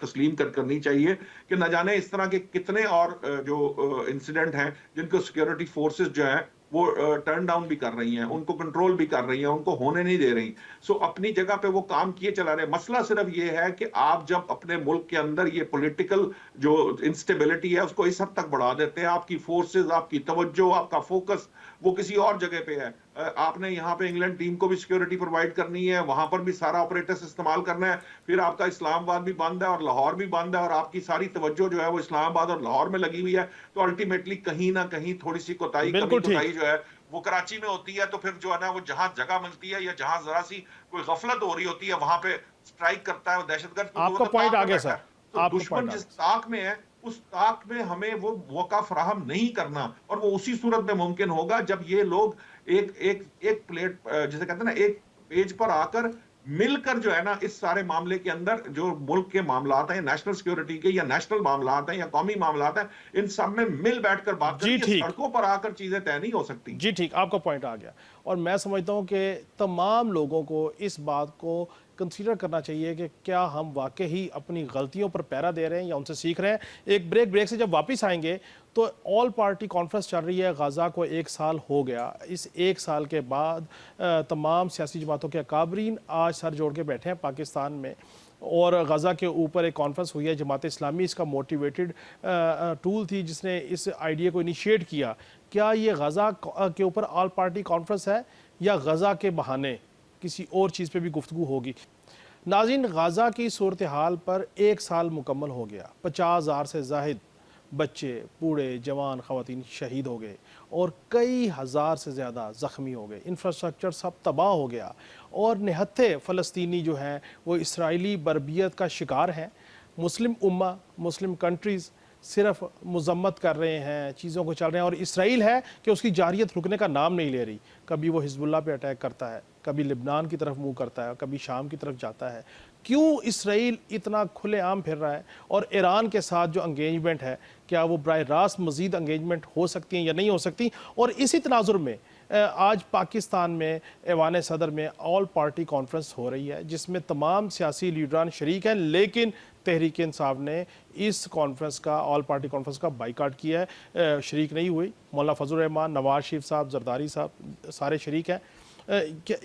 तस्लीम करनी चाहिए कि न जाने इस तरह के कितने और जो इंसिडेंट हैं जिनको सिक्योरिटी फोर्सेस जो है वो टर्न डाउन भी कर रही हैं, उनको कंट्रोल भी कर रही हैं, उनको होने नहीं दे रही। सो अपनी जगह पे वो काम किए चला रहे। मसला सिर्फ ये है कि आप जब अपने मुल्क के अंदर ये पॉलिटिकल जो इंस्टेबिलिटी है उसको इस हद तक बढ़ा देते हैं, आपकी फोर्सेस, आपकी तवज्जो, आपका फोकस वो किसी और जगह पे है। आपने यहाँ पे इंग्लैंड टीम को भी सिक्योरिटी प्रोवाइड करनी है, वहां पर भी सारा ऑपरेटर्स इस्तेमाल करना है, फिर आपका इस्लामाबाद भी बंद है और लाहौर भी बंद है और आपकी सारी तवज्जो जो है वो इस्लामाबाद और लाहौर में लगी हुई है। तो अल्टीमेटली कहीं ना कहीं थोड़ी सी कोताही जो है वो कराची में होती है। तो फिर जो है ना वो जहां जगह मिलती है या जहां जरा सी कोई गफलत हो रही होती है वहां पे स्ट्राइक करता है वो दहशतगर्द। आपका पॉइंट आ गया सर। तो दुश्मन जिस ताक में है उस ताक में हमें वो मौका फराहम नहीं करना, और वो उसी सूरत में मुमकिन होगा जब ये लोग एक प्लेट, जैसे कहते हैं ना, एक पेज पर आकर मिलकर जो है ना इस सारे मामले के अंदर जो मुल्क के मामलात हैं, नेशनल सिक्योरिटी के या नेशनल मामलात हैं या कौमी मामलात हैं, इन सब में मिल बैठकर बात करें। सड़कों पर आकर चीजें तय नहीं हो सकती। जी ठीक, आपका पॉइंट आ गया। और मैं समझता हूं कि तमाम लोगों को इस बात को कंसीडर करना चाहिए कि क्या हम वाकई ही अपनी गलतियों पर पहरा दे रहे हैं या उनसे सीख रहे हैं। एक ब्रेक से जब वापस आएंगे तो ऑल पार्टी कॉन्फ्रेंस चल रही है, गाज़ा को 1 साल हो गया। इस 1 साल के बाद तमाम सियासी जमातों के अकाबरीन आज सर जोड़ के बैठे हैं पाकिस्तान में, और गाज़ा के ऊपर एक कॉन्फ्रेंस हुई है। जमात इस्लामी इसका मोटिवेटेड टूल थी जिसने इस आइडिया को इनिशिएट किया। क्या ये गाज़ा के ऊपर ऑल पार्टी कॉन्फ्रेंस है या गाज़ा के बहाने किसी और चीज़ पे भी गुफ्तगू होगी? नाज़रीन, गाज़ा की सूरत हाल पर 1 साल मुकम्मल हो गया। 50,000 से ज़ाहिद बच्चे, बूढ़े, जवान, ख़वातीन शहीद हो गए और कई हज़ार से ज़्यादा ज़ख्मी हो गए। इंफ्रास्ट्रक्चर सब तबाह हो गया और निहत्थे फ़लस्तीनी जो हैं वो इसराइली बर्बियत का शिकार हैं। मुस्लिम उम्मा, मुस्लिम कंट्रीज़ सिर्फ मजम्मत कर रहे हैं, चीज़ों को चल रहे हैं, और इसराइल है कि उसकी जारियत रुकने का नाम नहीं ले रही। कभी वो हिजबुल्लाह पे अटैक करता है, कभी लिबनान की तरफ मुंह करता है, कभी शाम की तरफ जाता है। क्यों इसराइल इतना खुलेआम फिर रहा है? और ईरान के साथ जो एंगेजमेंट है, क्या वो बराह रास्त मज़ीद एंगेजमेंट हो सकती हैं या नहीं हो सकती? और इसी तनाजुर में आज पाकिस्तान में ऐवान सदर में ऑल पार्टी कॉन्फ्रेंस हो रही है, जिसमें तमाम सियासी लीडरान शरीक हैं, लेकिन तहरीक इंसाफ ने इस कॉन्फ्रेंस का, ऑल पार्टी कॉन्फ्रेंस का बाइकाट किया है, शरीक नहीं हुई। मौलाना फजल रहमान, नवाज शरीफ साहब, जरदारी साहब सारे शरीक हैं।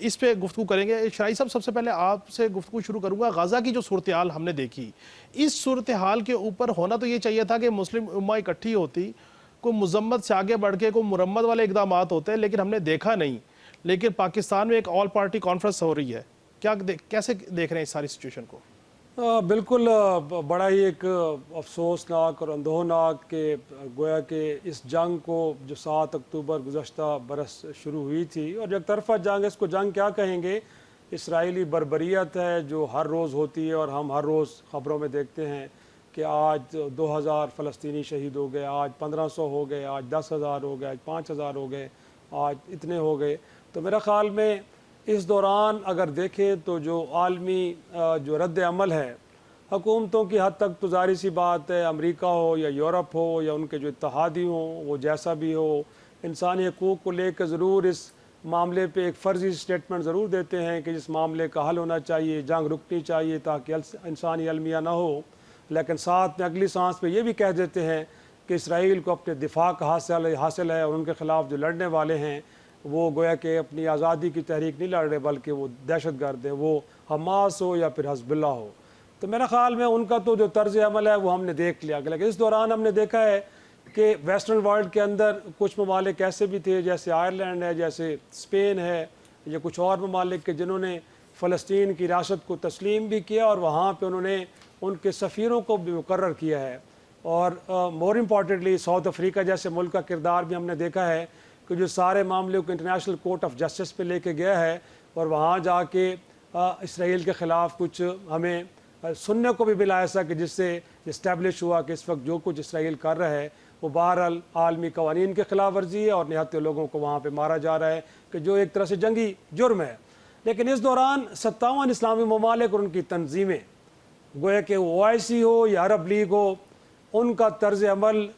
इस पे गुफ्तगू करेंगे। शाही साहब, सबसे पहले आपसे गुफ्तगू शुरू करूँगा। गाज़ा की जो सूरत हाल हमने देखी, इस सूरत हाल के ऊपर होना तो ये चाहिए था कि मुस्लिम उम्मा इकट्ठी होती, कोई मजम्मत से आगे बढ़ के कोई मुरम्मत वाले इकदाम होते हैं, लेकिन हमने देखा नहीं। लेकिन पाकिस्तान में एक ऑल पार्टी कॉन्फ्रेंस हो रही है, कैसे देख रहे हैं इस सारी सिचुएशन को? बिल्कुल बड़ा ही एक अफसोसनाक और अंदोहनाक के गोया कि इस जंग को जो 7 अक्टूबर गुज़श्ता बरस शुरू हुई थी, और एक तरफा जंग, इसको जंग क्या कहेंगे, इसराइली बर्बरियत है जो हर रोज़ होती है। और हम हर रोज़ ख़बरों में देखते हैं कि आज 2000 फ़लस्तीनी शहीद हो गए, आज 1500 हो गए, आज 10,000 हो गए, आज 5000 हो गए, आज इतने हो गए। तो मेरा ख़्याल में इस दौरान अगर देखें तो जो आलमी जो रद्द अमल है हुकूमतों की हद तक, तो ज़ाहिर सी बात है, अमेरिका हो या यूरोप हो या उनके जो इत्तेहादी हों, वो जैसा भी हो, इंसानी हकूक़ को लेकर ज़रूर इस मामले पे एक फ़र्ज़ी स्टेटमेंट ज़रूर देते हैं कि इस मामले का हल होना चाहिए, जंग रुकनी चाहिए ताकि इंसानी अलमिया ना हो। लेकिन साथ में अगली सांस पे ये भी कह देते हैं कि इसराइल को अपने दिफा का हासिल है, और उनके ख़िलाफ़ जो लड़ने वाले हैं वो गोया कि अपनी आज़ादी की तहरीक नहीं लड़ रहे, बल्कि वो दहशतगर्द है, वो हमास हो या फिर हज़बुल्लाह हो। तो मेरा ख़्याल में उनका तो जो तर्ज़ अमल है वो हमने देख लिया। लेकिन इस दौरान हमने देखा है कि वेस्टर्न वर्ल्ड के अंदर कुछ ममालिक ऐसे भी थे, जैसे आयरलैंड है, जैसे स्पेन है, या कुछ और ममालिक के जिन्होंने फ़लस्तीन की रियासत को तस्लीम भी किया, और वहाँ पर उन्होंने उनके सफ़ीरों को भी मुकर्रर किया है। और मोर इम्पॉर्टेंटली साउथ अफ्रीका जैसे मुल्क का किरदार भी हमने देखा है कि जो सारे मामले को इंटरनेशनल कोर्ट ऑफ जस्टिस पे लेके गया है, और वहाँ जाके इसराइल के ख़िलाफ़ कुछ हमें सुनने को भी मिला ऐसा कि जिससे इस्टेब्लिश हुआ कि इस वक्त जो कुछ इसराइल कर रहा है वो बहरहाल आलमी कवानीन के ख़िलाफ़ वर्जी है, और निहत्ते लोगों को वहाँ पर मारा जा रहा है, कि जो एक तरह से जंगी जुर्म है। लेकिन इस दौरान 57 इस्लामी ममालिक और उनकी तंजीमें, गोया कि OIC हो या अरब लीग हो, उनका तर्ज़ अमल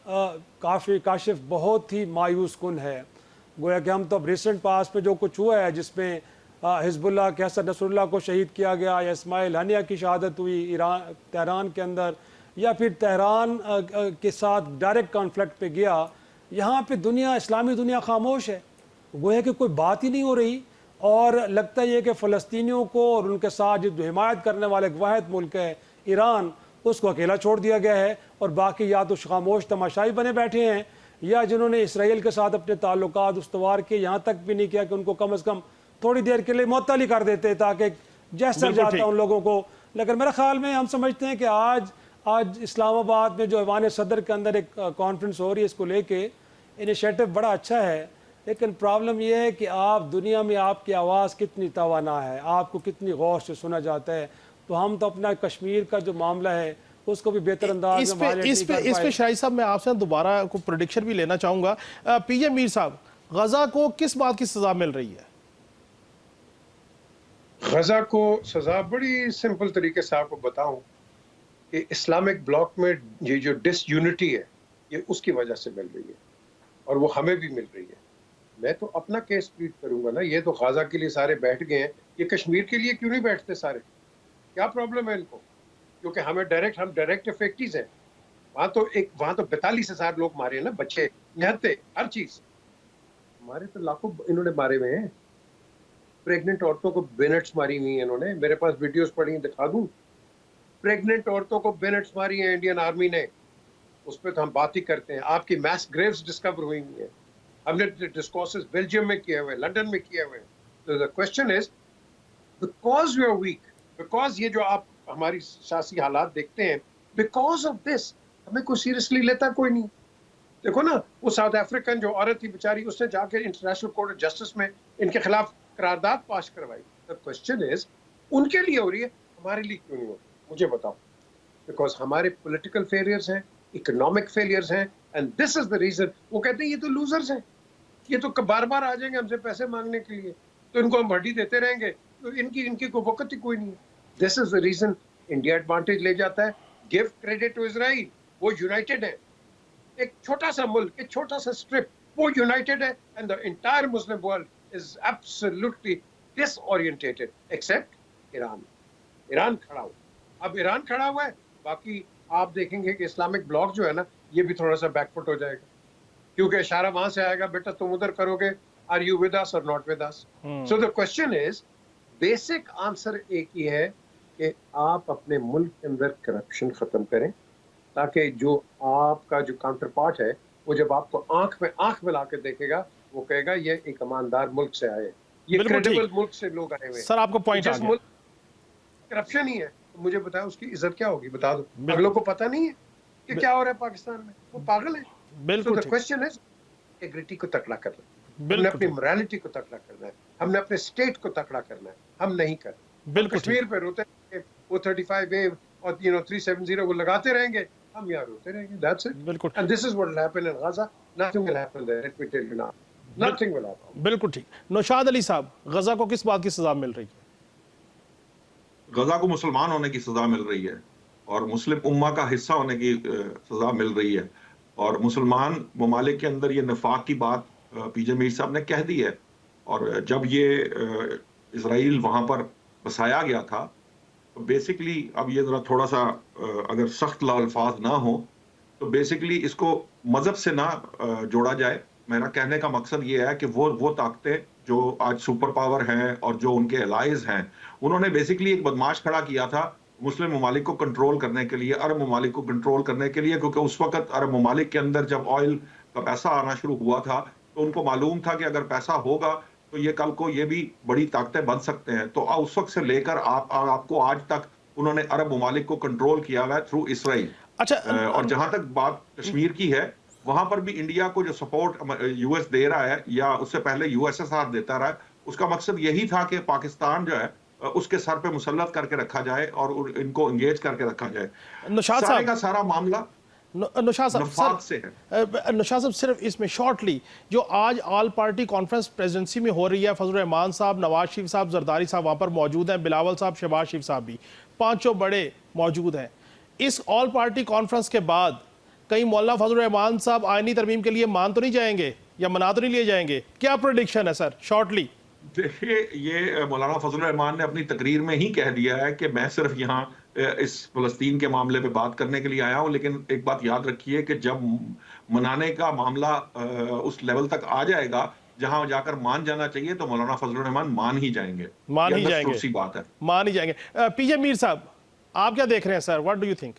काफ़ी काशिफ बहुत ही मायूस कुन है। गोया कि हम तो अब रिसेंट पास में जो कुछ हुआ है, जिसमें हिजबुल्लाह के हसन नसरुल्लाह को शहीद किया गया, या इस्माइल हनिया की शहादत हुई तेहरान के अंदर, या फिर तेहरान के साथ डायरेक्ट कॉन्फ्लिक्ट पे गया, यहाँ पे दुनिया, इस्लामी दुनिया खामोश है, गोया कि कोई बात ही नहीं हो रही। और लगता ही है कि फ़लस्तीनियों को और उनके साथ जो हिमायत करने वाले एक वाहिद मुल्क है ईरान, उसको अकेला छोड़ दिया गया है, और बाकी या तो खामोश तमाशाई बने बैठे हैं, या जिन्होंने इसराइल के साथ अपने ताल्लुकात उस्तवार के यहाँ तक भी नहीं किया कि उनको कम अज़ कम थोड़ी देर के लिए मुअत्तल ही कर देते ताकि जैसा जाता उन लोगों को। लेकिन मेरे ख्याल में हम समझते हैं कि आज इस्लामाबाद में जो ऐवान सदर के अंदर एक कॉन्फ्रेंस हो रही है, इसको लेके इनिशिएटिव बड़ा अच्छा है। लेकिन प्रॉब्लम यह है कि आप दुनिया में आपकी आवाज़ कितनी तवाना है, आपको कितनी गौर से सुना जाता है। तो हम तो अपना कश्मीर का जो मामला है उसको भी बेहतर अंदाज इस पे शाही साहब मैं आपसे दोबारा को प्रेडिक्शन भी लेना चाहूँगा। PJ मीर साहब, गजा को किस बात की सज़ा मिल रही है? गजा को सज़ा बड़ी सिंपल तरीके से आपको बताऊं कि इस्लामिक ब्लॉक में ये जो डिसयूनिटी है, ये उसकी वजह से मिल रही है, और वो हमें भी मिल रही है। मैं तो अपना केस प्लीड करूंगा ना, ये तो गाजा के लिए सारे बैठ गए हैं, ये कश्मीर के लिए क्यों नहीं बैठते सारे? क्या प्रॉब्लम है इनको? क्योंकि हम डायरेक्ट इफेक्टीज हैं। वहां तो 42,000 लोग मारे हैं ना, बच्चे, निहत्ते, हर चीज। हमारे तो लाखों इन्होंने मारे हुए हैं। प्रेग्नेंट औरतों को बेनेट्स मारी हुई है इन्होंने, मेरे पास वीडियोस पड़ी हैं, दिखा दूं। प्रेग्नेंट औरतों को बेनेट्स मारी है इंडियन आर्मी ने, उस पर तो हम बात ही करते हैं। आपकी मैस ग्रेव्स डिस्कवर हुई है, हमने डिस्कोर्सेस बेल्जियम में किए हुए, लंदन में किए हुए। तो the question is, because we are weak, because ये जो आप हमारी सियासी हालात देखते हैं, बिकॉज ऑफ दिस हमें कोई सीरियसली लेता कोई नहीं। देखो ना, वो साउथ अफ्रीकन जो औरत थी बेचारी, उसने जाके इंटरनेशनल कोर्ट ऑफ जस्टिस में इनके खिलाफ करारदाद पास करवाई। द क्वेश्चन इज, उनके लिए हो रही है, हमारे लिए क्यों नहीं हो रही? मुझे बताओ। बिकॉज हमारे पॉलिटिकल फेलियर्स हैं, इकोनॉमिक फेलियर्स हैं, and this is the reason. वो कहते हैं ये तो लूजर्स हैं, ये तो बार बार आ जाएंगे हमसे पैसे मांगने के लिए, तो इनको हम हड्डी देते रहेंगे, तो इनकी कोई वक्त ही कोई नहीं है। This is the reason India advantage ले जाता है। गिव क्रेडिट टू इजराइल, वो यूनाइटेड है, एक छोटा सा मुल्क, एक छोटा सा स्ट्रिप, वो यूनाइटेड है, and the entire Muslim world is absolutely disoriented except Iran. Iran खड़ा हुआ, अब ईरान खड़ा हुआ है, बाकी आप देखेंगे कि इस्लामिक ब्लॉक जो है ना, ये भी थोड़ा सा बैकफुट हो जाएगा, क्योंकि इशारा वहां से आएगा, बेटा तुम उधर करोगे, आर यू विद अस और not with us. So the question is, basic answer एक ही है कि आप अपने मुल्क के अंदर करप्शन खत्म करें, ताकि जो आपका जो काउंटर पार्ट है, वो जब आपको आंख में आंख मिला के देखेगा, वो कहेगा ये एक ईमानदार मुल्क से आए, ये बिल्कुल क्रेडिबल ठीक। मुल्क से लोग आए हुए हैं। सर आपको पॉइंट आ जिस गया। मुल्क करप्शन ही है, तो मुझे बताओ उसकी इज्जत क्या होगी, बता दो। बिल्कुल। अगलों को पता नहीं है कि क्या हो रहा है पाकिस्तान में, वो पागल है। बिल्कुल So the ठीक। question is, इंटीग्रिटी को तकड़ा करना है, हमने बिल्कुल अपनी ठीक। मोरालिटी को तकड़ा करना है, हमने अपने स्टेट को तकड़ा करना है, हम नहीं कर। बिल्कुल कश्मीर ठीक। पे रोते रहेंगे, वो 35A और 370 को लगाते रहेंगे, हम यहाँ रोते रहेंगे, that's it। बिल्कुल And this is what will happen in Gaza, nothing will happen there, let me tell you now, nothing will happen। बिल्कुल ठीक। नौशाद अली साहब, गजा को किस बात की सजा मिल रही है? गजा को मुसलमान होने की सजा मिल रही है और मुस्लिम उम्मा का हिस्सा होने की सजा मिल रही है, और मुसलमान ममालिक के अंदर ये निफाक की बात पीजे मीर साहब ने कह दी है। और जब ये इजराइल वहां पर बसाया गया था, तो बेसिकली अब ये जरा थोड़ा सा अगर सख्त अल्फाज ना हो, तो बेसिकली इसको मजहब से ना जोड़ा जाए। मेरा कहने का मकसद ये है कि वो ताकतें जो आज सुपर पावर हैं और जो उनके एलाइज हैं, उन्होंने बेसिकली एक बदमाश खड़ा किया था मुस्लिम ममालिक को कंट्रोल करने के लिए, अरब ममालिक को कंट्रोल करने के लिए, क्योंकि उस वक्त अरब ममालिक के अंदर जब ऑयल का पैसा आना शुरू हुआ था, तो उनको मालूम था कि अगर पैसा होगा तो ये कल को ये भी बड़ी ताकतें बन सकते हैं। तो उस वक्त से लेकर आपको आज तक उन्होंने अरब ममालिक को कंट्रोल किया हुआ है थ्रू इसराइल। अच्छा और जहां तक बात कश्मीर की है, वहां पर भी इंडिया को जो सपोर्ट यूएस दे रहा है या उससे पहले यूएसएसआर देता रहा है, उसका मकसद यही था कि पाकिस्तान जो है उसके सर पे मुसल्लत करके रखा जाए और इनको एंगेज करके रखा जाए। नौशाद सारे साहब, का सारा मामला नौशाद साहब नफात से है। नौशाद साहब, सिर्फ इसमें शॉर्टली जो आज ऑल पार्टी कॉन्फ्रेंस प्रेसिडेंसी में हो रही है, फजल रहमान साहब, नवाज शरीफ साहब, जरदारी साहब वहाँ पर मौजूद हैं, बिलावल साहब, शहबाज शरीफ साहब भी, पांचों बड़े मौजूद हैं। इस ऑल पार्टी कॉन्फ्रेंस के बाद कहीं मौलाना फजल रहमान साहब आईनी तरमीम के लिए मान तो नहीं जाएंगे या मना तो नहीं लिए जाएंगे? क्या प्रेडिक्शन है सर, शॉर्टली? देखिए, ये मौलाना फजल रहमान ने अपनी तकरीर में ही कह दिया है कि मैं सिर्फ यहाँ इस फलस्तीन के मामले पे बात करने के लिए आया हूँ, लेकिन एक बात याद रखिए कि जब मनाने का मामला उस लेवल तक आ जाएगा जहां जाकर मान जाना चाहिए, तो मौलाना फजल रहमान मान ही जाएंगे। मान ही ये जाएंगे, सी बात है, मान ही जाएंगे। पीजे मीर साहब, आप क्या देख रहे हैं sir, what do you think?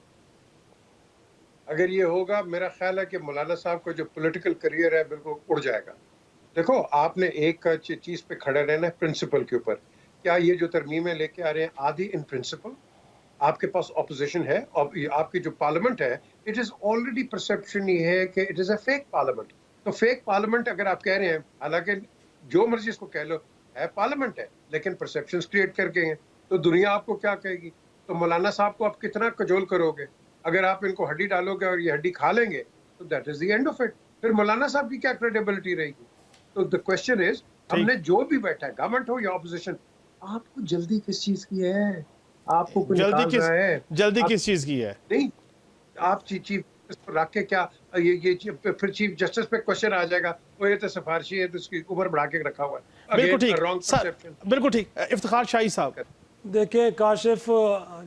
अगर ये होगा, मेरा ख्याल है कि मौलाना साहब का जो पॉलिटिकल करियर है बिल्कुल उड़ जाएगा। देखो, आपने एक चीज पे खड़े रहना है, प्रिंसिपल के ऊपर। क्या ये जो तरमीमें लेके आ रहे हैं आदि इन प्रिंसिपल? आपके पास ऑपोजिशन है और आपकी जो पार्लियामेंट है, इट इज ऑलरेडी परसेप्शन ये है कि it is a fake parliament. तो फेक पार्लियामेंट अगर आप कह रहे हैं, हालांकि जो मर्जी इसको कह लो, है पार्लियामेंट है, लेकिन परसेप्शन क्रिएट करके हैं, तो दुनिया आपको क्या कहेगी? तो मौलाना साहब को आप कितना कजोल करोगे? अगर आप इनको हड्डी डालोगे और ये हड्डी खा लेंगे, तो that is the end of it. फिर मौलाना साहब की क्या क्रेडिबिलिटी रहेगी? तो द क्वेश्चन इज, हमने जो भी बैठा है, गवर्नमेंट हो या ऑपोजिशन, आपको जल्दी किस चीज की है? आपको कुछ जल्दी किस चीज की है? नहीं, आप चीफ रख के क्या ये फिर चीफ जस्टिस पे क्वेश्चन आ जाएगा, वो ये तो सिफारिशी है, तो उसकी उम्र बढ़ा के रखा हुआ है। बिल्कुल ठीक रॉन्ग सर, परसेप्शन। बिल्कुल ठीक। इफ्तिखार शाही साहब, देखिए काशिफ,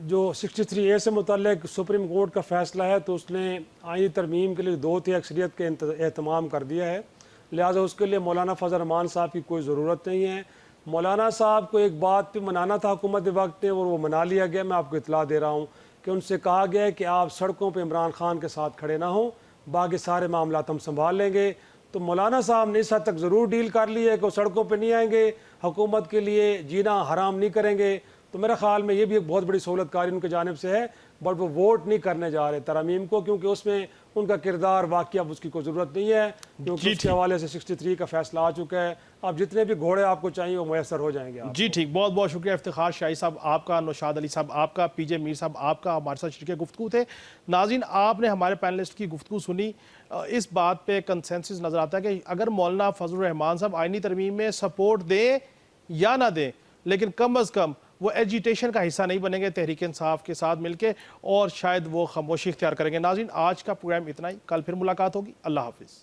जो 63A से मुतल्लिक सुप्रीम कोर्ट का फ़ैसला है, तो उसने आईनी तरमीम के लिए 2/3 अक्सरियत के एहतमाम कर दिया है, लिहाजा उसके लिए मौलाना फजल रहमान साहब की कोई ज़रूरत नहीं है। मौलाना साहब को एक बात पे मनाना था हुकूमत वक्त ने, और वो मना लिया गया। मैं आपको इतला दे रहा हूँ कि उनसे कहा गया है कि आप सड़कों पे इमरान खान के साथ खड़े ना हों, बाकी सारे मामला हम संभाल लेंगे। तो मौलाना साहब ने इस हद तक ज़रूर डील कर ली है कि वो सड़कों पे नहीं आएंगे, हुकूमत के लिए जीना हराम नहीं करेंगे। तो मेरे ख्याल में ये भी एक बहुत बड़ी सहूलतकारी उनकी जानिब से है, बट वो वोट नहीं करने जा रहे तरमीम को, क्योंकि उसमें उनका किरदार वाकई अब उसकी कोई ज़रूरत नहीं है, क्योंकि जी, उसके हवाले से 63 का फैसला आ चुका है। अब जितने भी घोड़े आपको चाहिए वो मैसर हो जाएंगे आपको। जी ठीक, बहुत बहुत शुक्रिया इफ्तिखार शाही साहब आपका, नौशाद अली साहब आपका, पीजे मीर साहब आपका हमारे साथ शरीक गुफ्तगू थे। नाज़रीन, आपने हमारे पैनलिस्ट की गुफ्तगू सुनी। इस बात पे कंसेंसस नज़र आता है कि अगर मौलाना फजलुर रहमान साहब आइनी तरमीम में सपोर्ट दें या ना दें, लेकिन कम अज़ कम वो एजिटेशन का हिस्सा नहीं बनेंगे तहरीक इंसाफ के साथ मिलके, और शायद वो खामोशी इख्तियार करेंगे। नाज़रीन, आज का प्रोग्राम इतना ही, कल फिर मुलाकात होगी। अल्लाह हाफिज़।